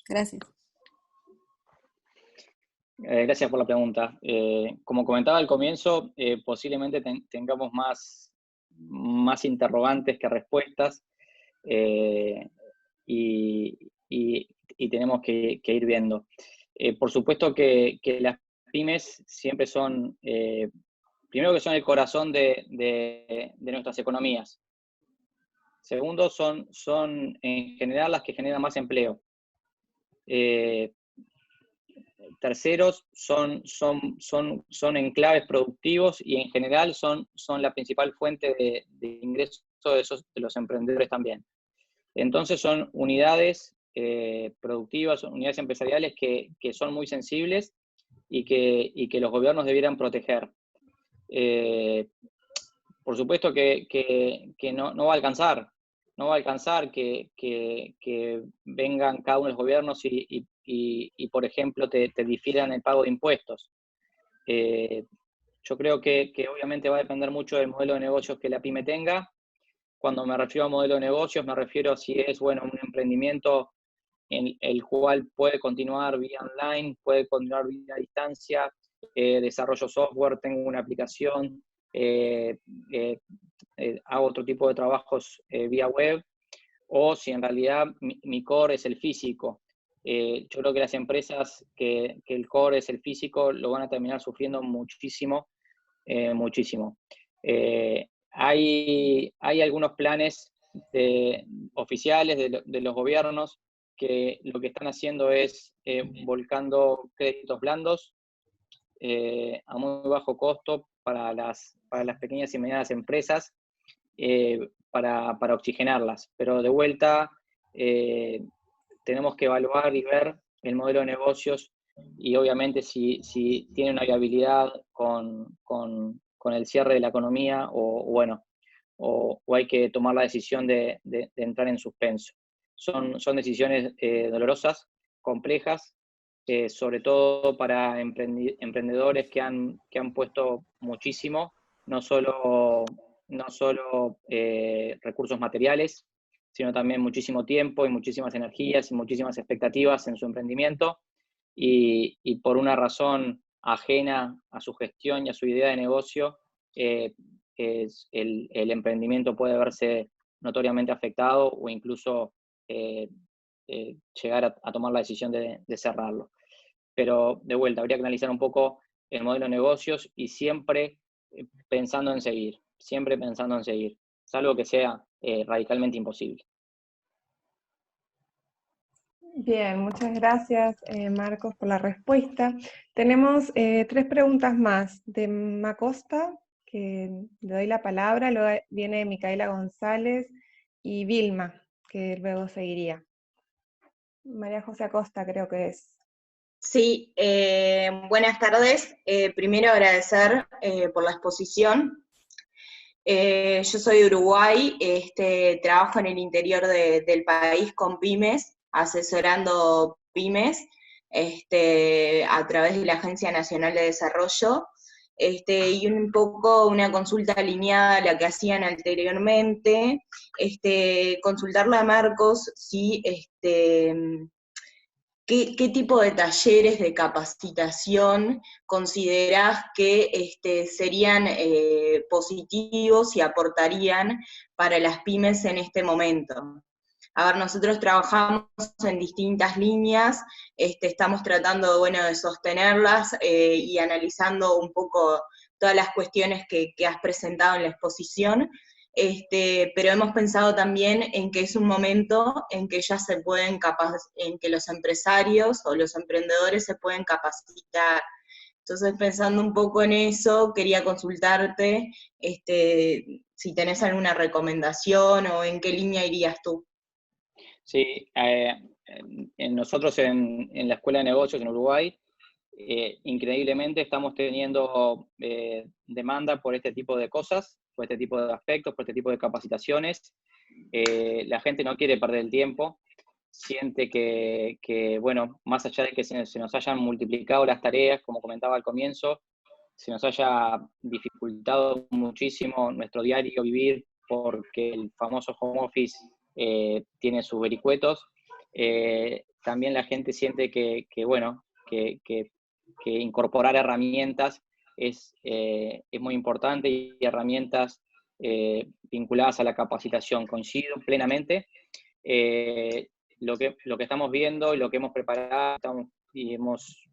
Gracias. Gracias por la pregunta. Como comentaba al comienzo, posiblemente tengamos más interrogantes que respuestas, y tenemos que ir viendo. Por supuesto que las pymes siempre son, primero que son el corazón de nuestras economías. Segundo, son en general las que generan más empleo. Terceros, son enclaves productivos y en general son la principal fuente de ingresos de los emprendedores también. Entonces son unidades productivas, son unidades empresariales que son muy sensibles y que los gobiernos debieran proteger. Por supuesto que no va a alcanzar, que vengan cada uno de los gobiernos y por ejemplo, te difieran el pago de impuestos. Yo creo que obviamente va a depender mucho del modelo de negocios que la pyme tenga. Cuando me refiero a modelo de negocios, me refiero a si es, bueno, un emprendimiento en el cual puede continuar vía online, puede continuar vía distancia, desarrollo software, tengo una aplicación, hago otro tipo de trabajos vía web, o si en realidad mi core es el físico. Yo creo que las empresas que el core es el físico lo van a terminar sufriendo muchísimo, muchísimo. Hay algunos planes oficiales de los gobiernos que lo que están haciendo es volcando créditos blandos a muy bajo costo para las pequeñas y medianas empresas, para oxigenarlas. Pero de vuelta, tenemos que evaluar y ver el modelo de negocios y obviamente si tiene una viabilidad con el cierre de la economía o hay que tomar la decisión de entrar en suspenso. Son decisiones dolorosas, complejas, sobre todo para emprendedores que han puesto muchísimo, no solo recursos materiales, sino también muchísimo tiempo y muchísimas energías y muchísimas expectativas en su emprendimiento, y por una razón ajena a su gestión y a su idea de negocio, el emprendimiento puede verse notoriamente afectado o incluso llegar a tomar la decisión de cerrarlo. Pero de vuelta, habría que analizar un poco el modelo de negocios y siempre pensando en seguir, salvo que sea radicalmente imposible. Bien, muchas gracias, Marcos, por la respuesta. Tenemos 3 preguntas más de Macosta, que le doy la palabra, luego viene Micaela González y Vilma, que luego seguiría. María José Acosta creo que es. Sí, buenas tardes. Primero agradecer por la exposición. Yo soy de Uruguay, trabajo en el interior del país con pymes, asesorando pymes a través de la Agencia Nacional de Desarrollo, y un poco una consulta alineada a la que hacían anteriormente, consultarle a Marcos si ¿qué tipo de talleres de capacitación considerás que serían positivos y aportarían para las pymes en este momento? A ver, nosotros trabajamos en distintas líneas, estamos tratando, bueno, de sostenerlas y analizando un poco todas las cuestiones que has presentado en la exposición, pero hemos pensado también en que es un momento en que ya se pueden en que los empresarios o los emprendedores se pueden capacitar. Entonces, pensando un poco en eso, quería consultarte si tenés alguna recomendación o en qué línea irías tú. Sí, nosotros en la Escuela de Negocios en Uruguay, increíblemente estamos teniendo demanda por este tipo de cosas, por este tipo de aspectos, por este tipo de capacitaciones. La gente no quiere perder el tiempo, siente que bueno, más allá de que se nos hayan multiplicado las tareas, como comentaba al comienzo, se nos haya dificultado muchísimo nuestro diario vivir porque el famoso home office tiene sus vericuetos, también la gente siente bueno, que incorporar herramientas es muy importante, y herramientas vinculadas a la capacitación. Coincido plenamente. Lo que estamos viendo y lo que hemos preparado y hemos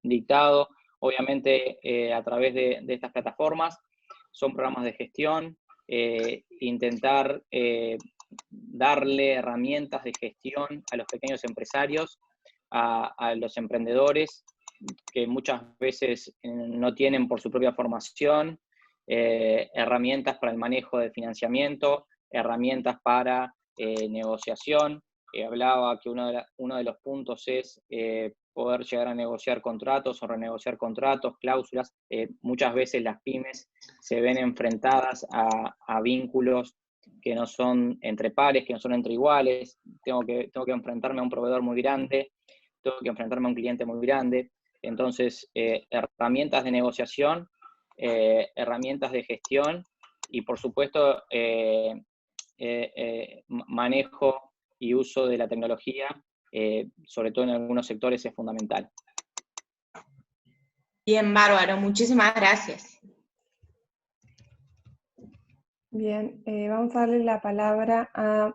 dictado, obviamente a través de estas plataformas, son programas de gestión, intentar darle herramientas de gestión a los pequeños empresarios, a los emprendedores, que muchas veces no tienen por su propia formación, herramientas para el manejo de financiamiento, herramientas para negociación. Hablaba que uno de los puntos es poder llegar a negociar contratos o renegociar contratos, cláusulas. Muchas veces las pymes se ven enfrentadas a vínculos que no son entre pares, que no son entre iguales. Tengo que enfrentarme a un proveedor muy grande, tengo que enfrentarme a un cliente muy grande. Entonces, herramientas de negociación, herramientas de gestión y, por supuesto, manejo y uso de la tecnología, sobre todo en algunos sectores, es fundamental. Bien, bárbaro, muchísimas gracias. Bien, vamos a darle la palabra a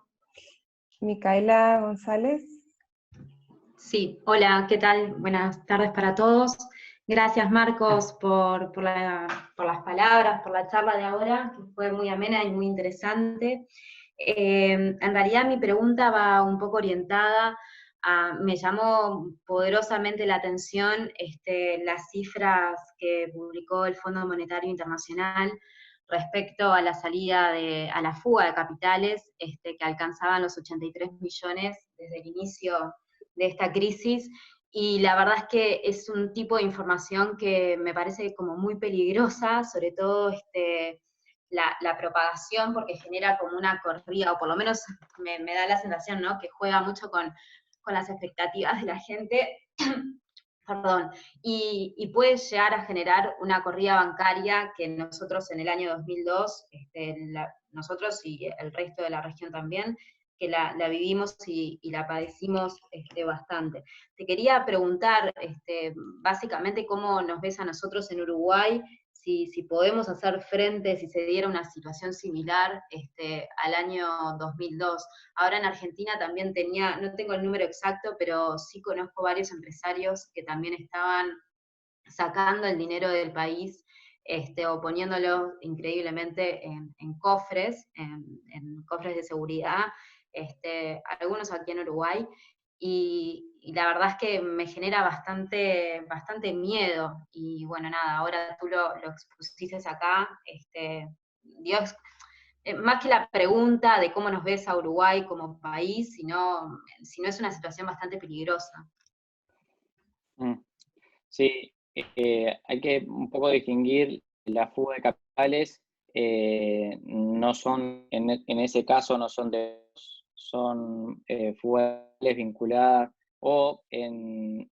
Micaela González. Sí, hola, ¿qué tal? Buenas tardes para todos. Gracias, Marcos, por las palabras, por la charla de ahora, que fue muy amena y muy interesante. En realidad mi pregunta va un poco orientada me llamó poderosamente la atención las cifras que publicó el Fondo Monetario Internacional respecto a la salida a la fuga de capitales, que alcanzaban los 83 millones desde el inicio de esta crisis, y la verdad es que es un tipo de información que me parece como muy peligrosa, sobre todo la propagación, porque genera como una corrida, o por lo menos me da la sensación, ¿no?, que juega mucho con las expectativas de la gente, perdón, y puede llegar a generar una corrida bancaria que nosotros en el año 2002, nosotros y el resto de la región también, que la vivimos y la padecimos bastante. Te quería preguntar básicamente cómo nos ves a nosotros en Uruguay, si podemos hacer frente, si se diera una situación similar al año 2002. Ahora en Argentina también no tengo el número exacto, pero sí conozco varios empresarios que también estaban sacando el dinero del país o poniéndolo increíblemente en cofres, en cofres de seguridad, algunos aquí en Uruguay, y la verdad es que me genera bastante miedo, y bueno, nada, ahora tú lo expusiste acá, Dios, más que la pregunta de cómo nos ves a Uruguay como país, sino es una situación bastante peligrosa. Sí, hay que un poco distinguir la fuga de capitales. No son, en ese caso, no son son fugas vinculadas o en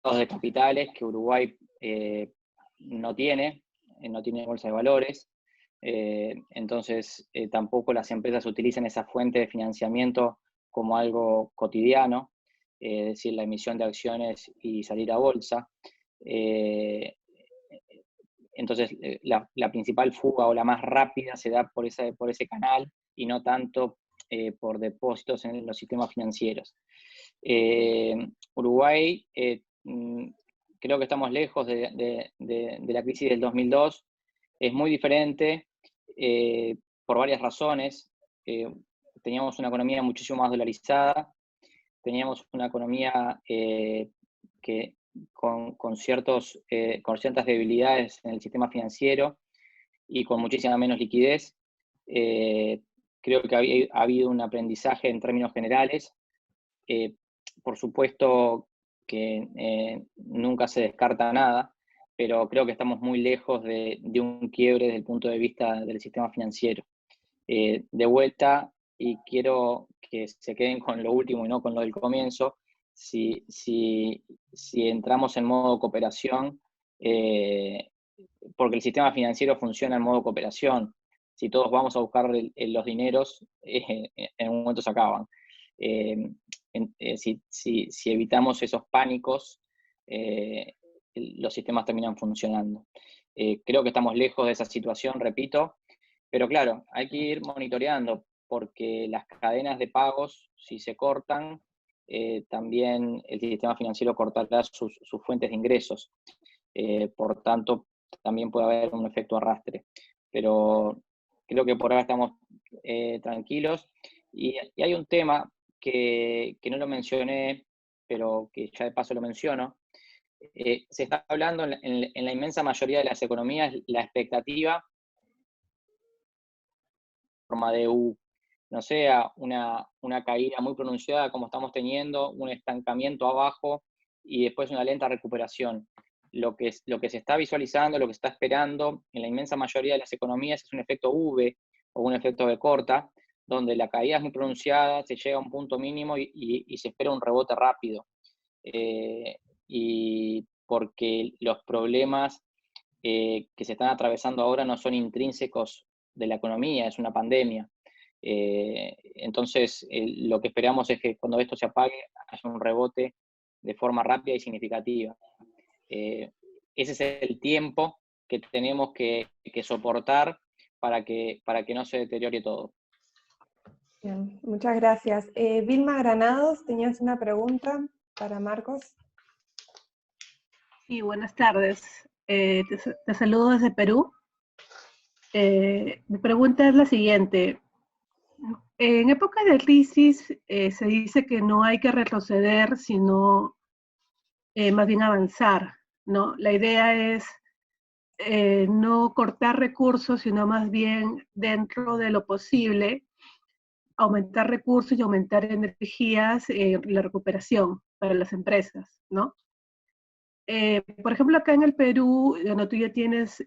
de capitales que Uruguay no tiene bolsa de valores. Entonces tampoco las empresas utilizan esa fuente de financiamiento como algo cotidiano, es decir, la emisión de acciones y salir a bolsa. Entonces, la principal fuga o la más rápida se da por ese canal y no tanto por depósitos en los sistemas financieros. Uruguay, creo que estamos lejos de la crisis del 2002. Es muy diferente por varias razones. Teníamos una economía muchísimo más dolarizada, teníamos una economía con ciertas debilidades en el sistema financiero y con muchísima menos liquidez. Creo que ha habido un aprendizaje en términos generales. Por supuesto que nunca se descarta nada, pero creo que estamos muy lejos de un quiebre desde el punto de vista del sistema financiero. De vuelta, y quiero que se queden con lo último y no con lo del comienzo, si entramos en modo cooperación, porque el sistema financiero funciona en modo cooperación. Si todos vamos a buscar los dineros, en un momento se acaban. Si evitamos esos pánicos, los sistemas terminan funcionando. Creo que estamos lejos de esa situación, repito, pero claro, hay que ir monitoreando, porque las cadenas de pagos, si se cortan, también el sistema financiero cortará sus fuentes de ingresos. Por tanto, también puede haber un efecto arrastre. Pero creo que por ahora estamos tranquilos. Y hay un tema que no lo mencioné, pero que ya de paso lo menciono. Se está hablando en la inmensa mayoría de las economías, la expectativa forma de no sea una caída muy pronunciada como estamos teniendo, un estancamiento abajo y después una lenta recuperación. Lo que se está visualizando, lo que se está esperando en la inmensa mayoría de las economías es un efecto V o un efecto V corta, donde la caída es muy pronunciada, se llega a un punto mínimo y se espera un rebote rápido. Y porque los problemas que se están atravesando ahora no son intrínsecos de la economía, es una pandemia. Entonces, lo que esperamos es que cuando esto se apague, haya un rebote de forma rápida y significativa. Ese es el tiempo que tenemos que soportar para que no se deteriore todo. Bien, muchas gracias. Vilma Granados, ¿tenías una pregunta para Marcos? Sí, buenas tardes. Te saludo desde Perú. Mi pregunta es la siguiente. En época de crisis se dice que no hay que retroceder, sino más bien avanzar, ¿no? La idea es no cortar recursos, sino más bien dentro de lo posible, aumentar recursos y aumentar energías, la recuperación para las empresas, ¿no? Por ejemplo, acá en el Perú, bueno, tú ya tienes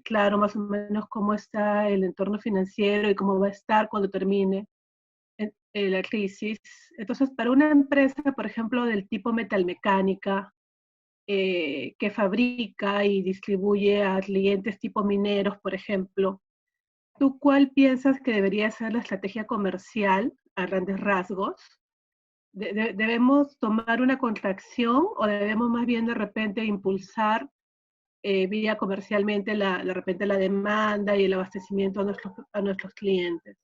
claro más o menos cómo está el entorno financiero y cómo va a estar cuando termine la crisis. Entonces, para una empresa, por ejemplo, del tipo metalmecánica, que fabrica y distribuye a clientes tipo mineros, por ejemplo, ¿tú cuál piensas que debería ser la estrategia comercial a grandes rasgos? ¿Debemos tomar una contracción o debemos más bien de repente impulsar vía comercialmente de repente la demanda y el abastecimiento a nuestros clientes?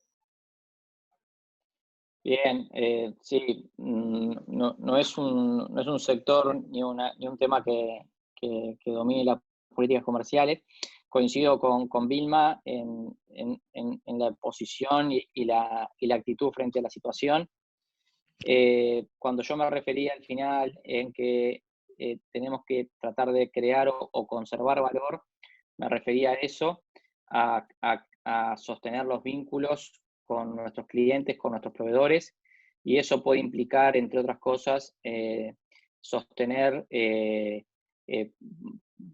Bien, sí, no es un sector ni un tema que domine las políticas comerciales. Coincido con Vilma en la posición y la actitud frente a la situación. Cuando yo me refería al final en que tenemos que tratar de crear o conservar valor, me refería a eso, a sostener los vínculos con nuestros clientes, con nuestros proveedores, y eso puede implicar, entre otras cosas, sostener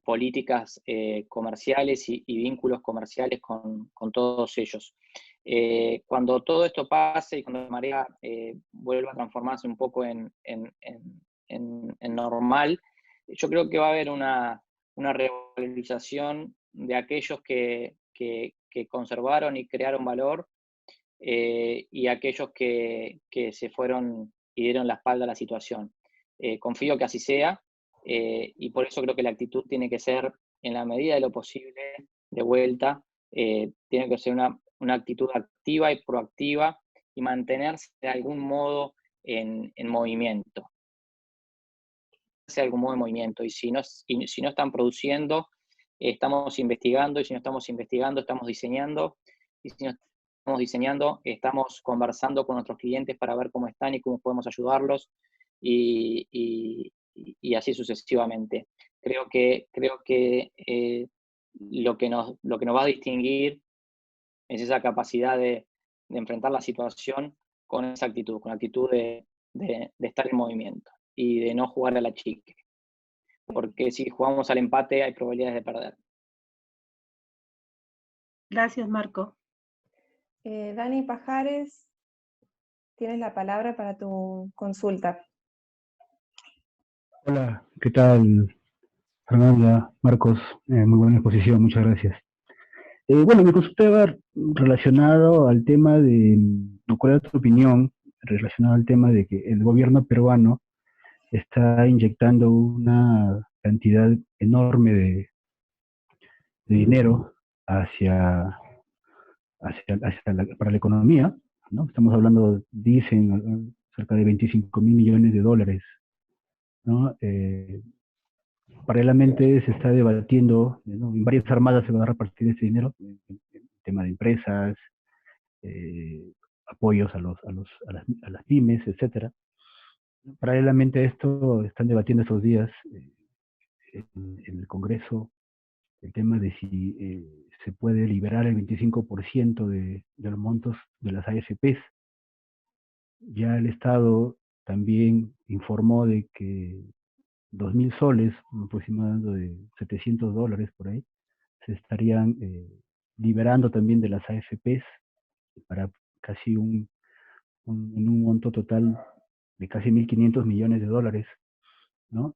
políticas comerciales y vínculos comerciales con todos ellos. Cuando todo esto pase y cuando la marea vuelva a transformarse un poco en normal, yo creo que va a haber una revalorización de aquellos que conservaron y crearon valor, y aquellos que se fueron y dieron la espalda a la situación. Confío que así sea, y por eso creo que la actitud tiene que ser en la medida de lo posible, de vuelta, tiene que ser una actitud activa y proactiva y mantenerse de algún modo en movimiento. De algún modo en movimiento. Y si no están produciendo, estamos investigando, y si no estamos investigando, estamos diseñando, y si no estamos diseñando, estamos conversando con nuestros clientes para ver cómo están y cómo podemos ayudarlos, y así sucesivamente. Creo que lo que nos va a distinguir es esa capacidad de enfrentar la situación con esa actitud, con la actitud de estar en movimiento y de no jugar a la chique. Porque si jugamos al empate hay probabilidades de perder. Gracias, Marco. Dani Pajares, tienes la palabra para tu consulta. Hola, ¿qué tal, Fernanda, Marcos? Muy buena exposición, muchas gracias. Bueno, mi consulta va relacionado al tema de, ¿cuál es tu opinión relacionado al tema de que el gobierno peruano está inyectando una cantidad enorme de dinero para la economía, ¿no? Estamos hablando, dicen, cerca de 25.000 millones de dólares, ¿no? Paralelamente se está debatiendo, ¿no? En varias armadas se va a repartir ese dinero, en tema de empresas, apoyos a las pymes, etcétera. Paralelamente a esto, están debatiendo estos días en el Congreso el tema de si se puede liberar el 25% de los montos de las AFPs. Ya el Estado también informó de que 2.000 soles, aproximadamente de $700 por ahí, se estarían liberando también de las AFPs para casi en un monto total de casi 1.500 millones de dólares, ¿no?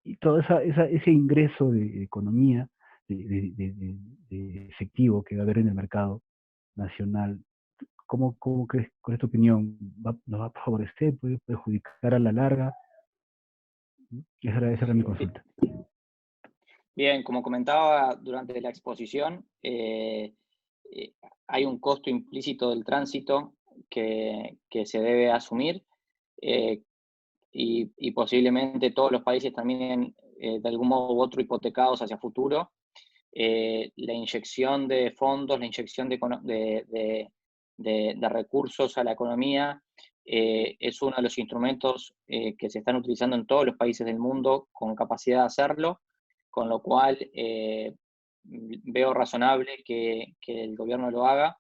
Y todo ese ingreso de economía, de efectivo que va a haber en el mercado nacional, ¿cómo crees, cuál es tu opinión? ¿Nos va a favorecer? ¿Puede perjudicar a la larga? Esa era mi consulta. Bien, como comentaba durante la exposición, hay un costo implícito del tránsito que se debe asumir, y posiblemente todos los países terminen de algún modo u otro hipotecados hacia futuro. La inyección de fondos, la inyección de recursos a la economía es uno de los instrumentos que se están utilizando en todos los países del mundo con capacidad de hacerlo, con lo cual veo razonable que el gobierno lo haga,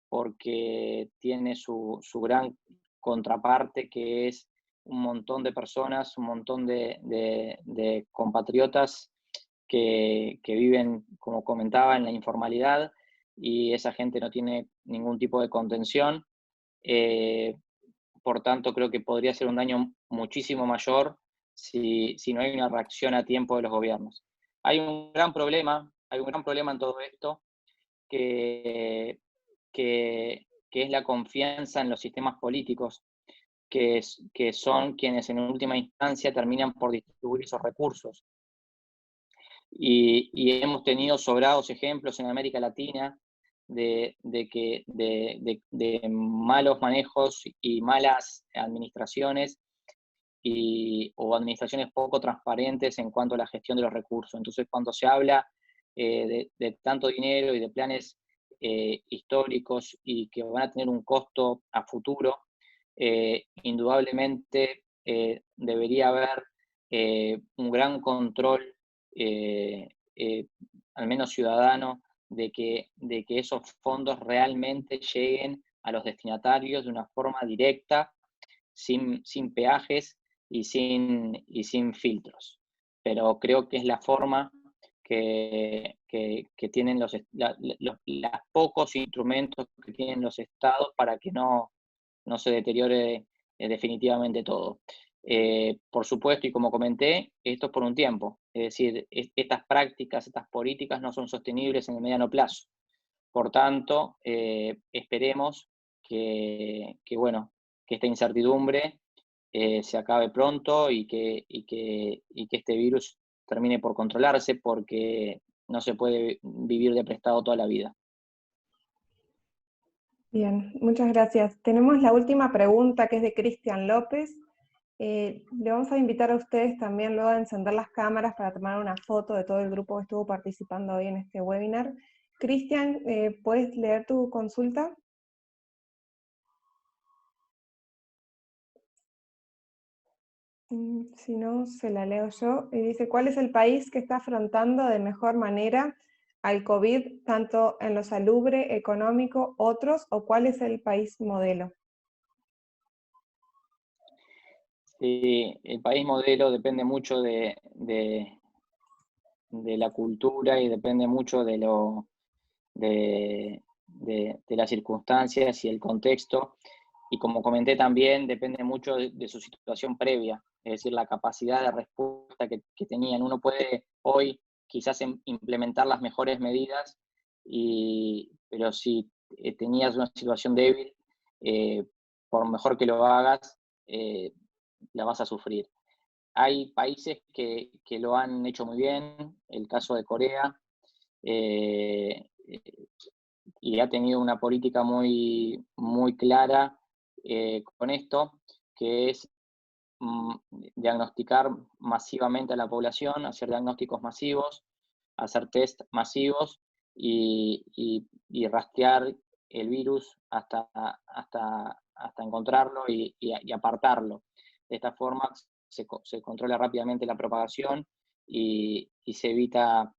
porque tiene su gran contraparte, que es un montón de personas, un montón de compatriotas que viven, como comentaba, en la informalidad, y esa gente no tiene ningún tipo de contención. Por tanto, creo que podría ser un daño muchísimo mayor si no hay una reacción a tiempo de los gobiernos. Hay un gran problema en todo esto, que es la confianza en los sistemas políticos, que son quienes en última instancia terminan por distribuir esos recursos. Y hemos tenido sobrados ejemplos en América Latina de malos manejos y malas administraciones, o administraciones poco transparentes en cuanto a la gestión de los recursos. Entonces, cuando se habla de tanto dinero y de planes históricos y que van a tener un costo a futuro, indudablemente debería haber un gran control, al menos ciudadano, de que esos fondos realmente lleguen a los destinatarios de una forma directa, sin peajes y sin filtros. Pero creo que es la forma que tienen los pocos instrumentos que tienen los estados para que no se deteriore definitivamente todo. Por supuesto, y como comenté, esto es por un tiempo. Es decir, estas prácticas, estas políticas no son sostenibles en el mediano plazo. Por tanto, esperemos que esta incertidumbre se acabe pronto, y que este virus termine por controlarse, porque no se puede vivir de prestado toda la vida. Bien, muchas gracias. Tenemos la última pregunta, que es de Cristian López. Le vamos a invitar a ustedes también luego a encender las cámaras para tomar una foto de todo el grupo que estuvo participando hoy en este webinar. Cristian, ¿puedes leer tu consulta? Si no, se la leo yo. Y dice, ¿cuál es el país que está afrontando de mejor manera al COVID, tanto en lo salubre, económico, otros, o cuál es el país modelo? Sí, el país modelo depende mucho de la cultura y depende mucho de las circunstancias y el contexto. Y como comenté también, depende mucho de su situación previa, es decir, la capacidad de respuesta que tenían. Uno puede hoy quizás implementar las mejores medidas, pero si tenías una situación débil, por mejor que lo hagas, la vas a sufrir. Hay países que lo han hecho muy bien, el caso de Corea, y ha tenido una política muy, muy clara con esto, que es diagnosticar masivamente a la población, hacer diagnósticos masivos, hacer test masivos y rastrear el virus hasta encontrarlo y apartarlo. De esta forma se controla rápidamente la propagación y se evita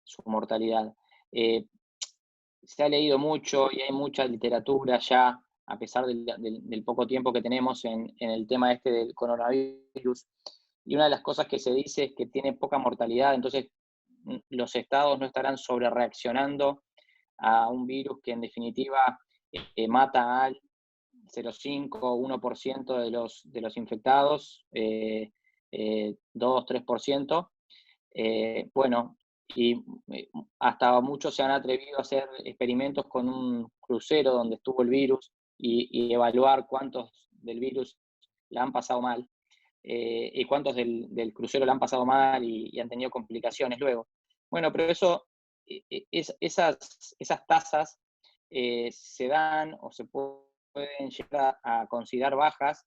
su mortalidad. Se ha leído mucho y hay mucha literatura ya, a pesar del poco tiempo que tenemos en el tema este del coronavirus. Y una de las cosas que se dice es que tiene poca mortalidad, entonces los estados no estarán sobrereaccionando a un virus que en definitiva mata al 0,5 o 1% de los infectados, 2-3%. Bueno, y hasta muchos se han atrevido a hacer experimentos con un crucero donde estuvo el virus y evaluar cuántos del virus la han pasado mal y cuántos del crucero la han pasado mal y han tenido complicaciones luego. Bueno, pero esas tasas se dan o se pueden llegar a considerar bajas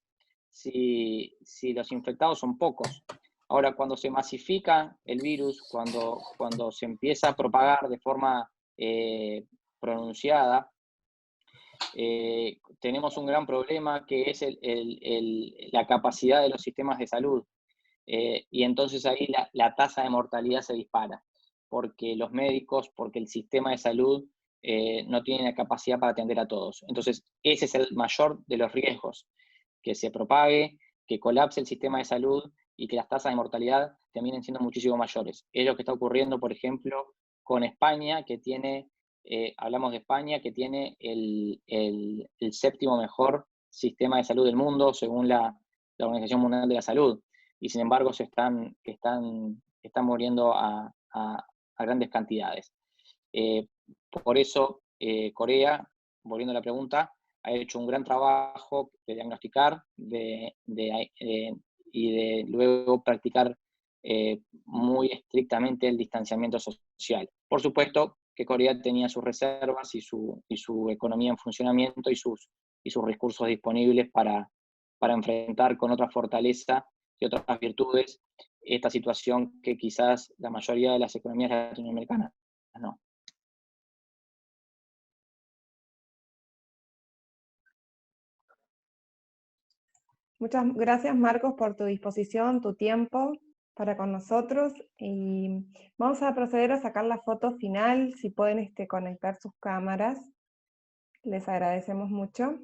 si los infectados son pocos. Ahora, cuando se masifica el virus, cuando se empieza a propagar de forma pronunciada, tenemos un gran problema que es la capacidad de los sistemas de salud. Y entonces ahí la tasa de mortalidad se dispara, porque los médicos, porque el sistema de salud no tiene la capacidad para atender a todos. Entonces, ese es el mayor de los riesgos, que se propague, que colapse el sistema de salud y que las tasas de mortalidad terminen siendo muchísimo mayores. Es lo que está ocurriendo, por ejemplo, con España, que tiene, hablamos de España, que tiene el 7º mejor sistema de salud del mundo, según la Organización Mundial de la Salud. Y sin embargo están muriendo a grandes cantidades. Por eso Corea, volviendo a la pregunta, ha hecho un gran trabajo de diagnosticar y de luego practicar muy estrictamente el distanciamiento social. Por supuesto que Corea tenía sus reservas y su economía en funcionamiento y sus recursos disponibles para enfrentar con otra fortaleza y otras virtudes esta situación que quizás la mayoría de las economías latinoamericanas no. Muchas gracias, Marcos, por tu disposición, tu tiempo para con nosotros. Y vamos a proceder a sacar la foto final. Si pueden conectar sus cámaras, les agradecemos mucho.